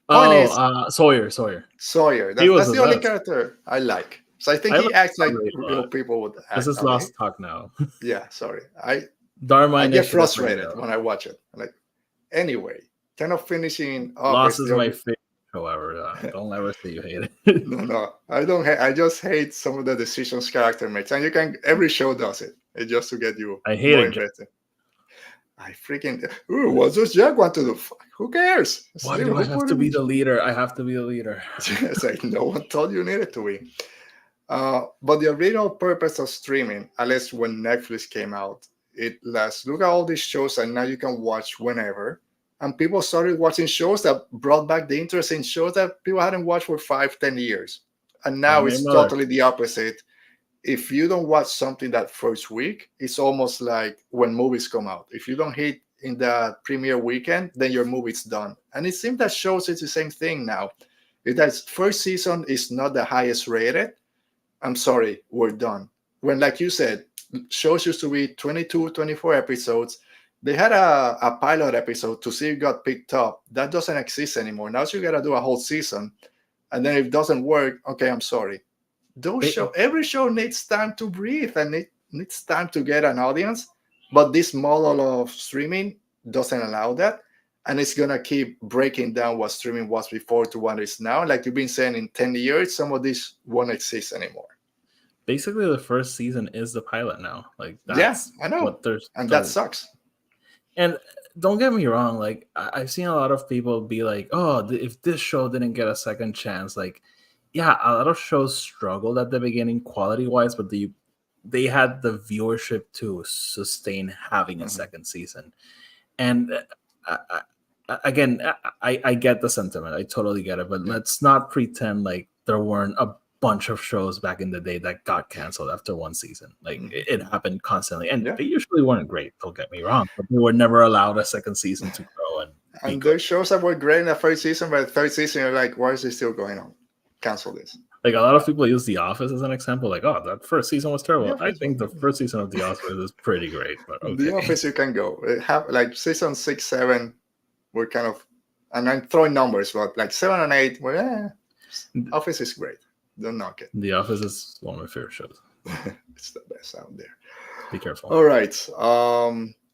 Sawyer. That's the only character I like. So I think he acts like real people would act. This is Lost talk now. Yeah, sorry. Dharma I get frustrated when I watch it. Like, anyway, kind of finishing. Lost is my favorite. However, don't ever say you hate it. No, I don't. I just hate some of the decisions character makes, and every show does it. It's just to get you. I hate it. I freaking. What does Jack want to do? Who cares? Why do I have to be the leader? I have to be the leader. It's like no one told you needed to be. But the original purpose of streaming, at least when Netflix came out, look at all these shows, and now you can watch whenever. And people started watching shows that brought back the interest in shows that people hadn't watched for 5-10 years. And now it's totally the opposite. If you don't watch something that first week, it's almost like when movies come out. If you don't hit in the premiere weekend, then your movie's done. And it seems that shows it's the same thing now. That first season is not the highest rated. I'm sorry, we're done. When, like you said, shows used to be 22, 24 episodes. They had a pilot episode to see if it got picked up. That doesn't exist anymore. Now you got to do a whole season. And then if it doesn't work, okay, I'm sorry. Every show needs time to breathe and it needs time to get an audience. But this model of streaming doesn't allow that. And it's going to keep breaking down what streaming was before to what it is now. Like you've been saying, in 10 years, some of this won't exist anymore. Basically, the first season is the pilot now. Like, I know. That sucks. And don't get me wrong. Like, I've seen a lot of people be like, oh, if this show didn't get a second chance, like, yeah, a lot of shows struggled at the beginning quality-wise, but they had the viewership to sustain having a second season. And I get the sentiment. I totally get it. But let's not pretend like there weren't a bunch of shows back in the day that got canceled after one season. Like it happened constantly. And they usually weren't great, don't get me wrong. But they were never allowed a second season to grow. And there's shows that were great in the first season, but the third season, you're like, why is it still going on? Cancel this. Like a lot of people use The Office as an example. Like, oh, that first season was terrible. I think the first season of The Office is pretty great. But okay. The Office, you can go. Like season 6, 7, were kind of, and I'm throwing numbers, but like 7 and 8, Office is great. Don't knock it. The Office is one of my favorite shows. It's the best out there. Be careful. All right.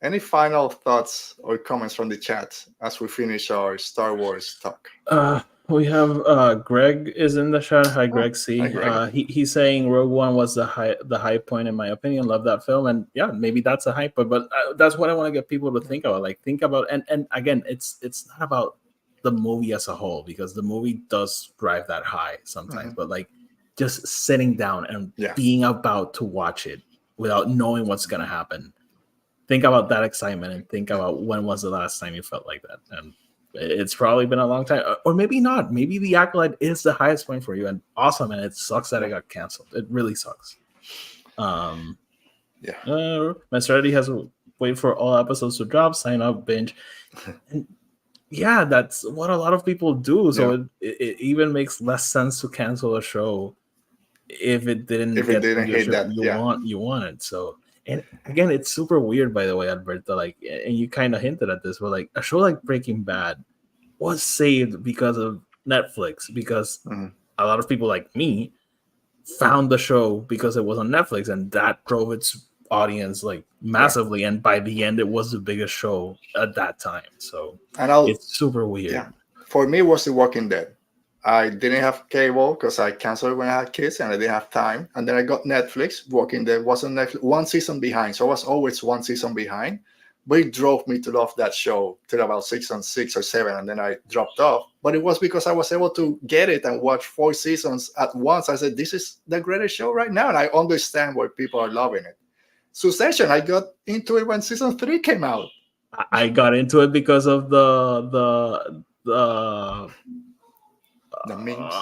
Any final thoughts or comments from the chat as we finish our Star Wars talk? We have Greg is in the chat. Hi, Greg C. Hi, Greg. He's saying Rogue One was the high point in my opinion. Love that film, and yeah, maybe that's a hype, but that's what I want to get people to think about. Like think about, and again, it's not about the movie as a whole, because the movie does drive that high sometimes, but like just sitting down and being about to watch it without knowing what's gonna happen. think about that excitement and think about when was the last time you felt like that. And it's probably been a long time, or maybe not. Maybe the Acolyte is the highest point for you and awesome, and it sucks that it got canceled. It really sucks. Master Eddie has to wait for all episodes to drop, sign up, binge. And yeah, that's what a lot of people do. So it even makes less sense to cancel a show if it didn't get the viewership you wanted. So, and again, it's super weird, by the way, Alberto. Like, and you kind of hinted at this, but like a show like Breaking Bad was saved because of Netflix, because a lot of people like me found the show because it was on Netflix, and that drove its audience like massively. And by the end, it was the biggest show at that time. So it's super weird. Yeah. For me, it was The Walking Dead. I didn't have cable because I canceled it when I had kids and I didn't have time. And then I got Netflix. Walking Dead was on Netflix, one season behind. So I was always one season behind. But it drove me to love that show till about season 6 or 7. And then I dropped off. But it was because I was able to get it and watch 4 seasons at once. I said, this is the greatest show right now. And I understand why people are loving it. Succession, I got into it when season 3 came out. I got into it because of the memes.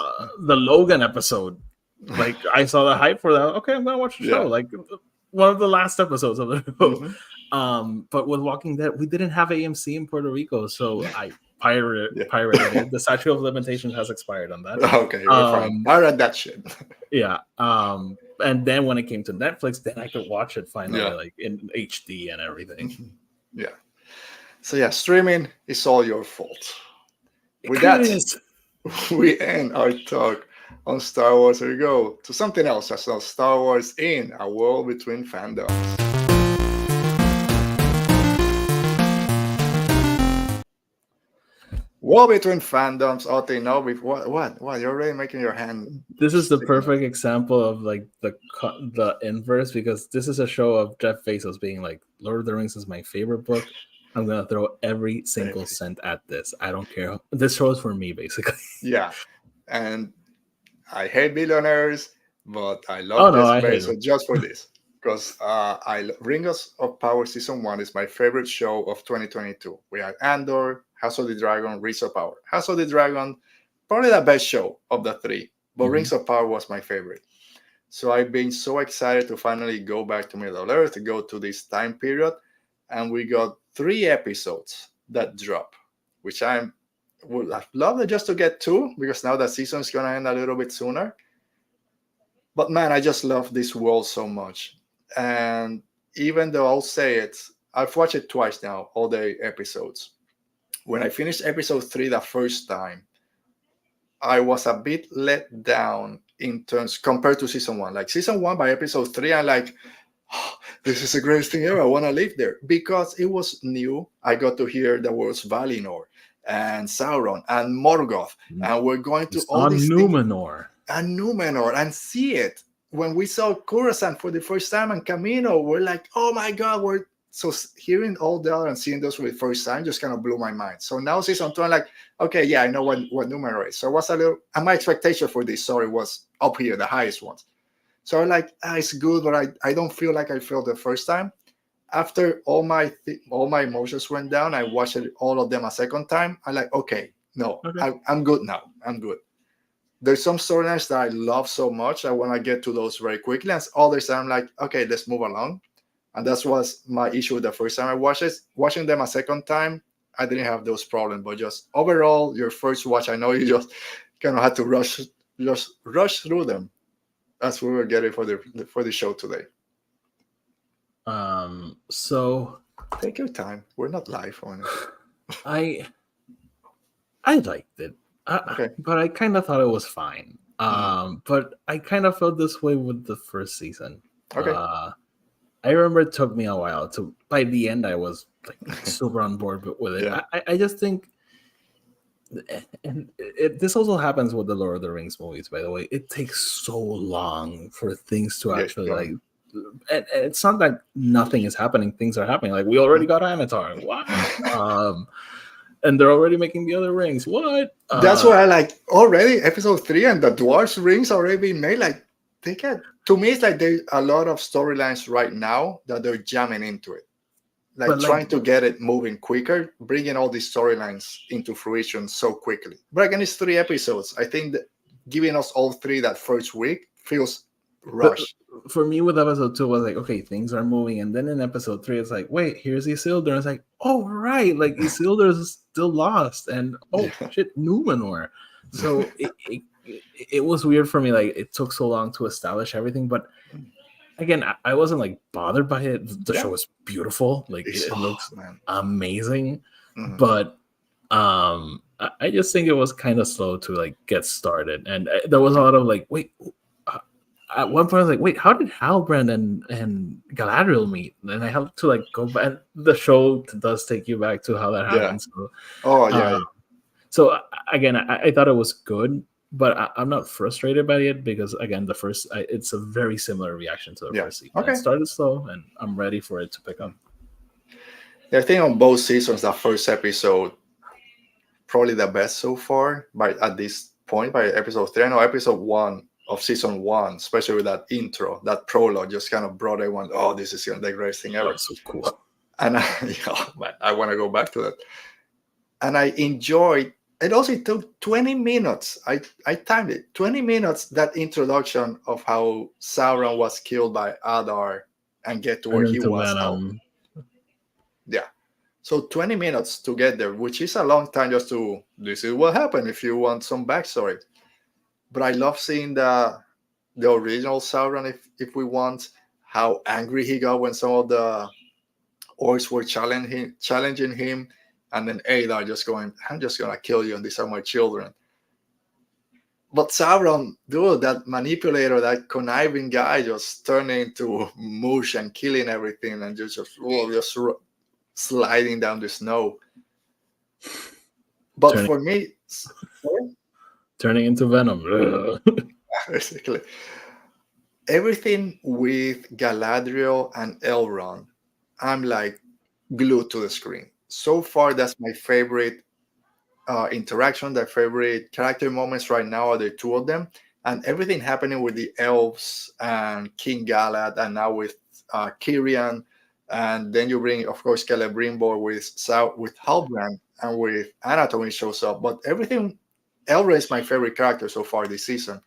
The Logan episode. Like, I saw the hype for that. Okay, I'm gonna watch the show. Like, one of the last episodes of the show. But with Walking Dead, we didn't have AMC in Puerto Rico, so I pirated it. The statute of limitations has expired on that. Okay, fine. Pirate that shit. And then when it came to Netflix, then I could watch it finally, like in HD and everything. Yeah. So streaming is all your fault. With that, we end our talk on Star Wars. Here we go to something else. That's not Star Wars in A World Between Fandoms. World Between Fandoms. Okay, no, what? You're already making your hand. This is the perfect example of like the inverse, because this is a show of Jeff Bezos being like, Lord of the Rings is my favorite book. I'm gonna throw every single cent at this. I don't care. This show is for me, basically. Yeah, and I hate billionaires, but I love this Bezos just for this, because Rings of Power season 1 is my favorite show of 2022. We had Andor, House of the Dragon, Rings of Power. House of the Dragon, probably the best show of the 3, but Rings of Power was my favorite. So I've been so excited to finally go back to Middle Earth, to go to this time period, and we got 3 episodes that drop, which I would have loved just to get 2, because now the season is going to end a little bit sooner. But man, I just love this world so much. And even though I'll say it, I've watched it twice now, all the episodes. When I finished episode 3 the first time, I was a bit let down in terms compared to season 1. Like season 1, by episode 3, I'm like, oh, this is the greatest thing ever. I want to live there, because it was new. I got to hear the words Valinor and Sauron and Morgoth, and we're going to all these Numenor and see it. When we saw Coruscant for the first time and Camino, we're like, oh my god, so hearing all that and seeing those for the first time just kind of blew my mind. So now season 2, I'm like, okay, yeah, I know what Numenor is. So what's a little, and my expectation for this story was up here, the highest ones. So I'm like, it's good, but I don't feel like I felt the first time. After all my emotions went down, I watched all of them a second time. I'm like, okay, no, I'm good now. I'm good. There's some storylines that I love so much. I want to get to those very quickly. And others, I'm like, okay, let's move along. And that was my issue the first time I watched it. Watching them a second time, I didn't have those problems. But just overall, your first watch, I know you just kind of had to rush through them as we were getting for the show today. So take your time. We're not live on it. I liked it. But I kind of thought it was fine. But I kind of felt this way with the first season. I remember it took me a while to. By the end, I was like super on board with it. Yeah. I just think, and this also happens with the Lord of the Rings movies. By the way, it takes so long for things to actually like. And it's not that nothing is happening; things are happening. Like we already got Avatar. What? And they're already making the other rings. What? That's why I like already episode 3 and the dwarves rings already being made. Like they get. To me, it's like there's a lot of storylines right now that they're jamming into it. like trying to get it moving quicker, bringing all these storylines into fruition so quickly. But again, it's 3 episodes. I think that giving us all 3 that first week feels rushed. But for me, with episode 2, was like, okay, things are moving, and then in episode 3, it's like, wait, here's Isildur. And it's like, oh right, like Isildur is still lost, and shit, Numenor. So it was weird for me. Like, it took so long to establish everything, but again, I wasn't like bothered by it. The show was beautiful. Like, it looks amazing. Mm-hmm. But I just think it was kind of slow to like get started. And there was a lot of like, wait, at one point I was like, wait, how did Halbrand and Galadriel meet? And I have to like go back. And the show does take you back to how that happened. So, so again, I thought it was good. But I'm not frustrated by it because, again, it's a very similar reaction to the first season. Okay. It started slow, and I'm ready for it to pick up. Yeah, I think on both seasons, that first episode, probably the best so far. At this point, by episode 3, I know episode 1 of season 1, especially with that intro, that prologue, just kind of brought everyone, oh, this is the greatest thing ever. That's so cool. And I want to go back to that. And I enjoyed. It also took 20 minutes. I timed it. 20 minutes, that introduction of how Sauron was killed by Adar and get to where he was. Yeah. So 20 minutes to get there, which is a long time just to, this is what happened if you want some backstory. But I love seeing the original Sauron, if we want, how angry he got when some of the orcs were challenging him. And then Adar just going, I'm just going to kill you, and these are my children. But Sauron, dude, that manipulator, that conniving guy, just turning into mush and killing everything and just sliding down the snow. But for me... Turning into Venom. Basically. Everything with Galadriel and Elrond, I'm like glued to the screen. So far, that's my favorite interaction. The favorite character moments right now are the 2 of them, and everything happening with the elves and King Galad, and now with Cirion, and then you bring, of course, Celebrimbor with Halbrand and with Anator when he shows up. But everything, Elrond is my favorite character so far this season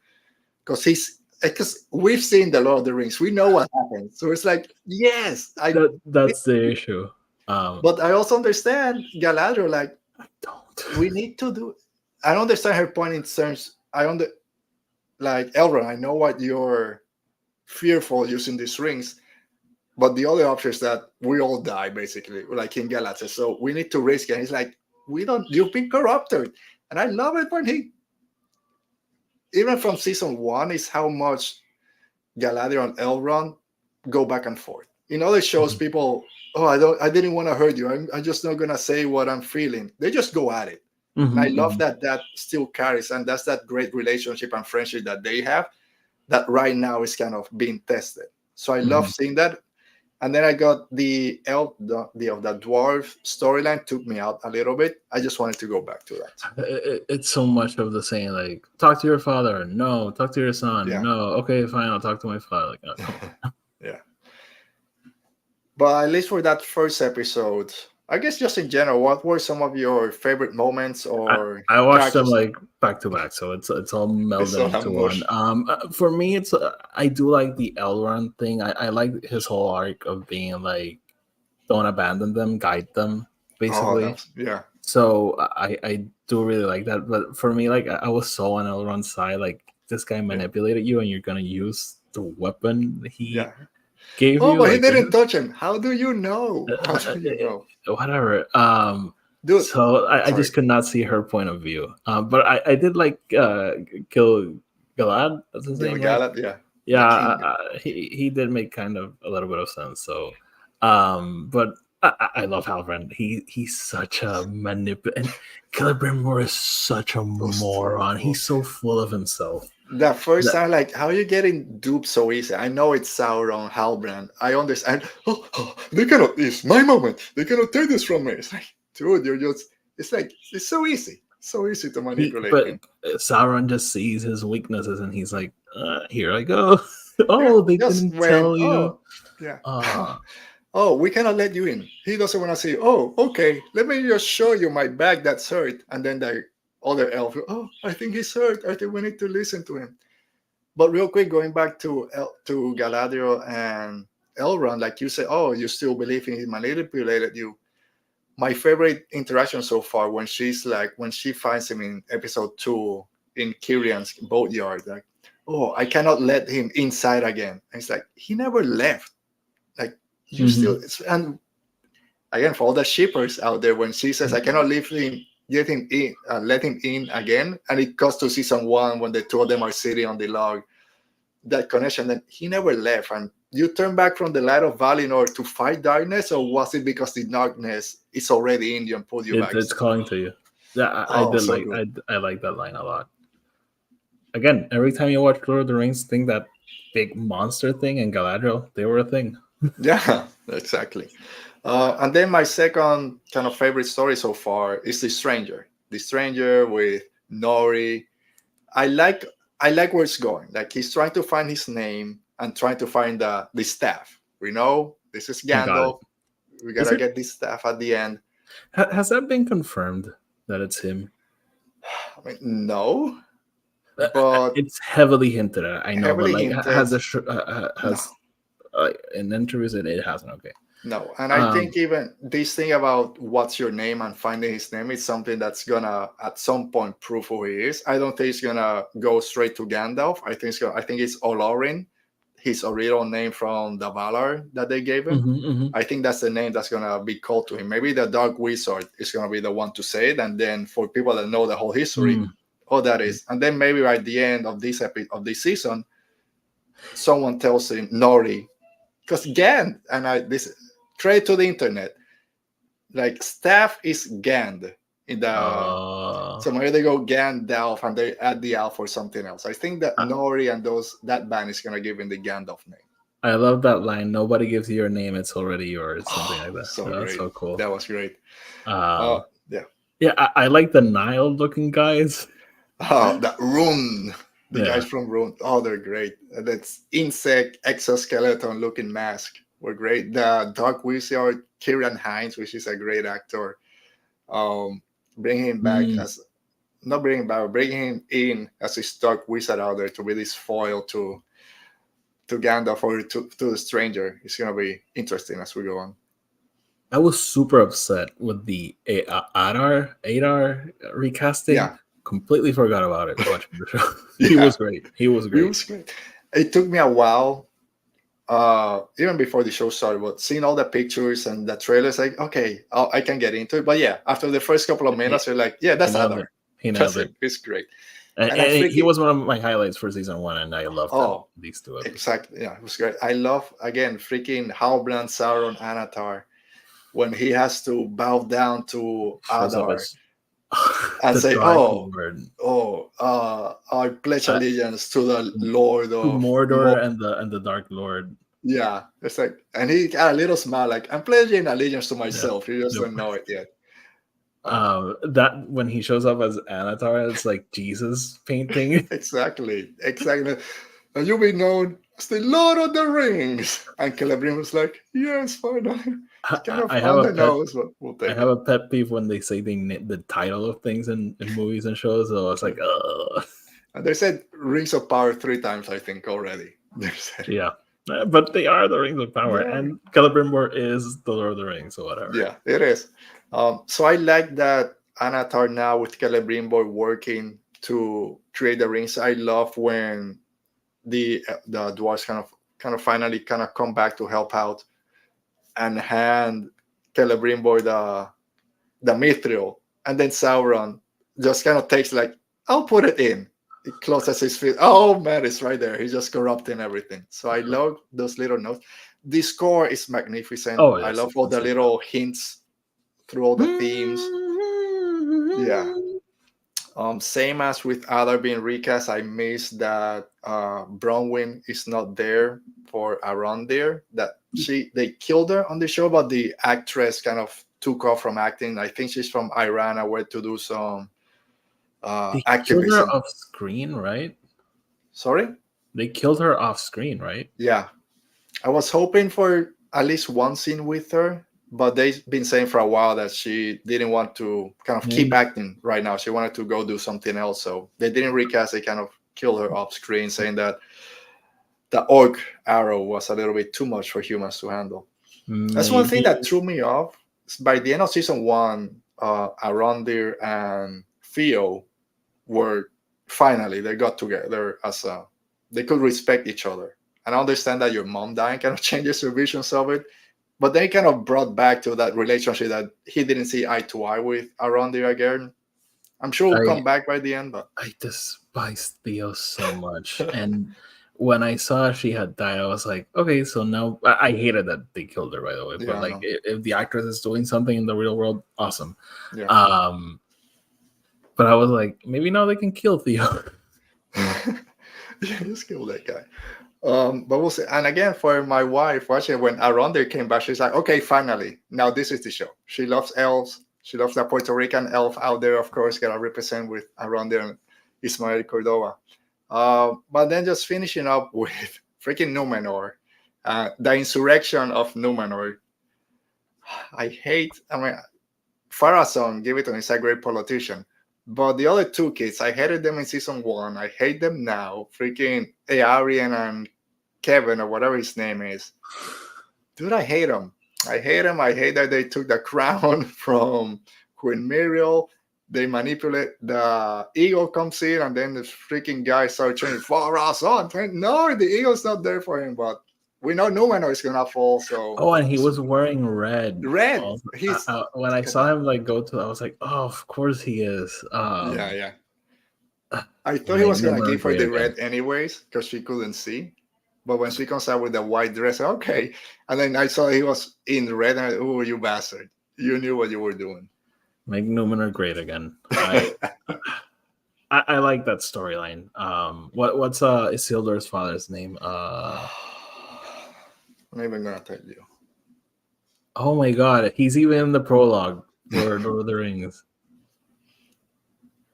because we've seen the Lord of the Rings. We know what happens, so it's like, yes, that's the issue. But I also understand Galadriel. Like, I don't. We need to do. I understand her point in terms. Like Elrond. I know what you're fearful using these rings, but the other option is that we all die basically, like King Galad says. So we need to risk it. And he's like, we don't. You've been corrupted, and I love it when he. Even from season 1, is how much Galadriel and Elrond go back and forth. In other shows, people. Oh, I didn't want to hurt you. I'm just not going to say what I'm feeling. They just go at it. Mm-hmm. And I love that still carries. And that's that great relationship and friendship that they have that right now is kind of being tested. So I love seeing that. And then I got the dwarf storyline took me out a little bit. I just wanted to go back to that. It's so much of the same, like, talk to your father. No. Talk to your son. Yeah. No. Okay, fine. I'll talk to my father. Like, no. Yeah. But at least for that first episode, I guess just in general, what were some of your favorite moments? Or I watched them like back to back, so it's all melded into one. For me, I do like the Elrond thing. I like his whole arc of being like, don't abandon them, guide them, basically. Yeah. So I do really like that. But for me, like, I was so on Elrond's side. Like, this guy manipulated you, and you're gonna use the weapon he. Gave but like, he didn't touch him. How do you know? Whatever. Dude, so I just could not see her point of view. But I did like kill Galad. That's his name. Galad, yeah. Yeah, he did make kind of a little bit of sense. So, but I love Halbrand. He's such a manipulator. Celebrimbor is such a moron. He's so full of himself. The first time, like, how are you getting duped so easy? I know it's Sauron, Halbrand. I understand. They cannot. It's my moment. They cannot take this from me. It's like, dude, you're just. It's like it's so easy. So easy to manipulate. But Sauron just sees his weaknesses, and he's like, "Here I go." They didn't tell you. Yeah. oh, we cannot let you in. He doesn't want to see. Oh, okay, let me just show you my bag that's hurt. And then the other elf, oh, I think he's hurt. I think we need to listen to him. But real quick, going back to Galadriel and Elrond, like you said, oh, you still believe he manipulated you. My favorite interaction so far when she finds him in episode 2 in Kirian's boatyard, like, oh, I cannot let him inside again. And it's like, he never left. Like, you still, and again, for all the shippers out there, when she says, I cannot let him in again, and it goes to season 1 when the two of them are sitting on the log, that connection, that he never left. And you turn back from the light of Valinor to fight darkness, or was it because the darkness is already in you and pulled you back? It's calling to you. Yeah, I like that line a lot. Again, every time you watch Lord of the Rings, think that big monster thing and Galadriel, they were a thing. Yeah, exactly. And then my second kind of favorite story so far is The Stranger. The Stranger with Nori. I like where it's going. Like, he's trying to find his name and trying to find the staff. We know this is Gandalf. We gotta get this staff at the end. Has that been confirmed that it's him? I mean, no, but it's heavily hinted at. I know, but like, hinted. has in interviews it hasn't. Okay. No, and I think even this thing about what's your name and finding his name is something that's gonna at some point prove who he is. I don't think it's gonna go straight to Gandalf. I think it's Olorin, his original name from the Valar that they gave him. I think that's the name that's gonna be called to him. Maybe the Dark Wizard is gonna be the one to say it, and then for people that know the whole history, that is, and then maybe at the end of this season, someone tells him Nori, because Gand credit to the internet, like, staff is Gand in the so maybe they go Gandalf and they add the Alf or something else. I think that Nori and that band is gonna give him the Gandalf name. I love that line. Nobody gives you your name; it's already yours. Something like that. That's so cool. That was great. Yeah. I like the Nile looking guys. Oh, that Rune. The guys from Rune. Oh, they're great. That's insect exoskeleton looking mask were great. The Dark Wizard, Kieran Hines, which is a great actor. Bringing him back bringing him in as his Dark Wizard out there to be this foil to Gandalf or to the Stranger. It's gonna be interesting as we go on. I was super upset with the Adar recasting. Yeah. Completely forgot about it watching the show. He was great. It took me a while, even before the show started, but seeing all the pictures and the trailers, like, okay, I can get into it. But yeah, after the first couple of minutes, you're like, yeah, that's Adar. He nailed it. It's great. And he was one of my highlights for season 1, and I loved these two episodes. Exactly. Yeah, it was great. I love, again, freaking Halbrand, Sauron, Anatar, when he has to bow down to Adar. And say, I pledge allegiance to the Lord of Mordor and the Dark Lord. Yeah, it's like, and he got a little smile, like, I'm pledging allegiance to myself. You just don't know it yet. That when he shows up as Anatar, it's like Jesus painting. Exactly. And you'll be known as the Lord of the Rings. And Celebrine was like, yes, fine. I have a pet peeve when they say the title of things in movies and shows. So it's like, And they said Rings of Power 3 times, I think, already. Yeah, but they are the Rings of Power, and Celebrimbor is the Lord of the Rings, so whatever. Yeah, it is. So I like that Anatar now with Celebrimbor working to create the rings. I love when the dwarves kind of finally come back to help out and hand Celebrimbor the mithril, and then Sauron just kind of takes, like, I'll put it in. He closes his feet. Oh man, it's right there. He's just corrupting everything. So I love those little notes. The score is magnificent. Oh, yes. I love all the little hints through all the themes. Yeah. Same as with Adar being recast, I miss that Bronwyn is not there for Arondir. That they killed her on the show, but the actress kind of took off from acting. I think she's from Iran. I went to do some activism. Killed her off screen, right? Sorry? They killed her off screen, right? Yeah. I was hoping for at least one scene with her, but they've been saying for a while that she didn't want to kind of keep acting right now. She wanted to go do something else. So they didn't recast. They kind of killed her off screen, saying that the orc arrow was a little bit too much for humans to handle. That's one thing that threw me off. By the end of season 1, Arondir and Theo were finally, they got together as they could respect each other. And I understand that your mom dying kind of changes your visions of it, but they kind of brought back to that relationship that he didn't see eye to eye with Arondir again. I'm sure we'll come back by the end, but I despise Theo so much. And when I saw she had died, I was like, okay, so now I hated that they killed her, by the way. Yeah, but like, if the actress is doing something in the real world, awesome. Yeah. But I was like, maybe now they can kill Theo. Yeah, just kill that guy. But we'll see. And again, for my wife, watching when Arondir came back, she's like, okay, finally, now this is the show. She loves elves. She loves the Puerto Rican elf out there, of course, gotta represent with Arondir and Ismael Cordova. But then just finishing up with freaking Numenor, the insurrection of Numenor. I mean, Pharazôn, give it to him, he's a great politician. But the other two kids, I hated them in season 1. I hate them now. Freaking Earian and Kevin, or whatever his name is. Dude, I hate them. I hate that they took the crown from Queen Muriel. They manipulate, the eagle comes in, and then the freaking guy starts chanting, Pharazôn. No, the eagle's not there for him, but we know Numenor is gonna fall. So and he was wearing red. Red. When I saw him like go to, I was like, oh, of course he is. Yeah. I thought he was gonna give her the red anyways because she couldn't see. But when she comes out with the white dress, okay. And then I saw he was in red, and oh, you bastard! You knew what you were doing. Make Numenor great again. I like that storyline. What's Isildur's father's name? I'm not even gonna tell you. Oh my god, he's even in the prologue for Lord of the Rings.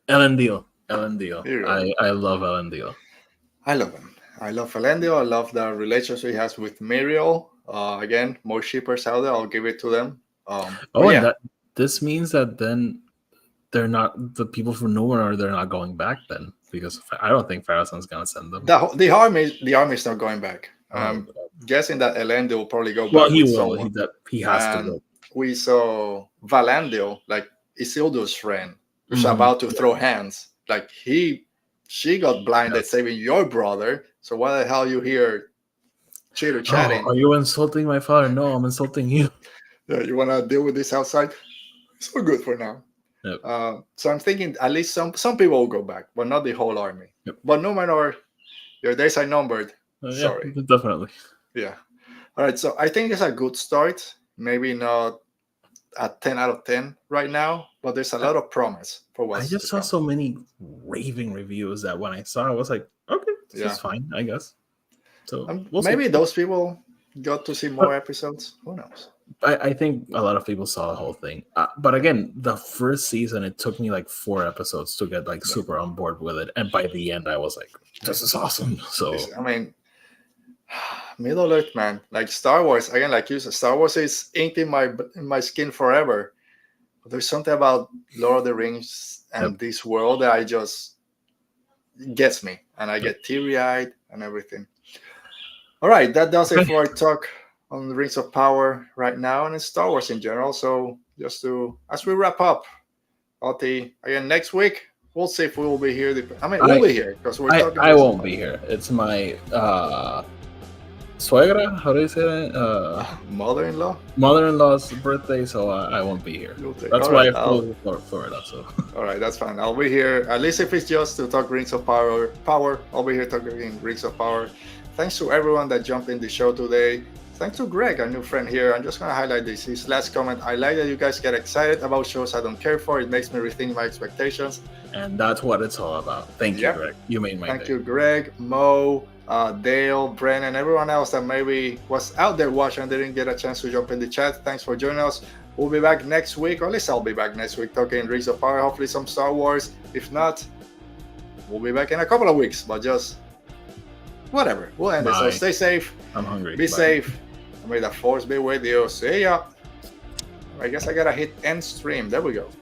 Elendil. I love Elendil. I love him. I love Elendil. I love the relationship he has with Muriel. Again, more shippers out there. I'll give it to them. This means that then they're not, the people from Numenor, they're not going back then, because I don't think Pharazôn's gonna send them. The army is not going back. Guessing that Elendil will probably go back. Well, he will. He has to go. We saw Valandil, like Isildur's friend, who's about to throw hands. Like she got blinded saving your brother. So why the hell are you here chitter chatting? Are you insulting my father? No, I'm insulting you. Yeah, you want to deal with this outside? It's all good for now. Yep. So I'm thinking at least some people will go back, but not the whole army. Yep. But Numenor, your days are numbered. Sorry. Definitely. Yeah. All right. So I think it's a good start. Maybe not a 10 out of 10 right now, but there's a lot of promise for what's I just saw so many raving reviews that when I saw it, I was like, okay, this is fine, I guess. So maybe those people got to see more episodes. Who knows? I think a lot of people saw the whole thing. But again, the first season, it took me like 4 episodes to get like super on board with it. And by the end, I was like, this is awesome. So, I mean, Middle Earth, man, like Star Wars, again, like you said, Star Wars is inked in my skin forever. But there's something about Lord of the Rings and this world that I just gets me. And I get teary-eyed and everything. All right, that does it for our talk on the Rings of Power right now and in Star Wars in general. So just to, as we wrap up, again, next week, we'll see if we will be here. We'll be here because we're talking. I won't be here. It's my suegra, how do you say that? Mother-in-law? Mother-in-law's birthday, so I won't be here. That's why I flew to Florida. So. All right, that's fine. I'll be here, at least if it's just to talk Rings of Power. I'll be here talking Rings of Power. Thanks to everyone that jumped in the show today. Thanks to Greg, our new friend here. I'm just going to highlight this. His last comment, I like that you guys get excited about shows I don't care for. It makes me rethink my expectations. And that's what it's all about. Thank you, Greg. You made my day. Thank you, Greg, Mo, Dale, Brennan, everyone else that maybe was out there watching and didn't get a chance to jump in the chat. Thanks for joining us. We'll be back next week, or at least I'll be back next week talking Rings of Power, hopefully some Star Wars. If not, we'll be back in a couple of weeks, but just whatever. We'll end it. So stay safe. I'm hungry. Be safe. May the force be with you. See ya. I guess I gotta hit end stream. There we go.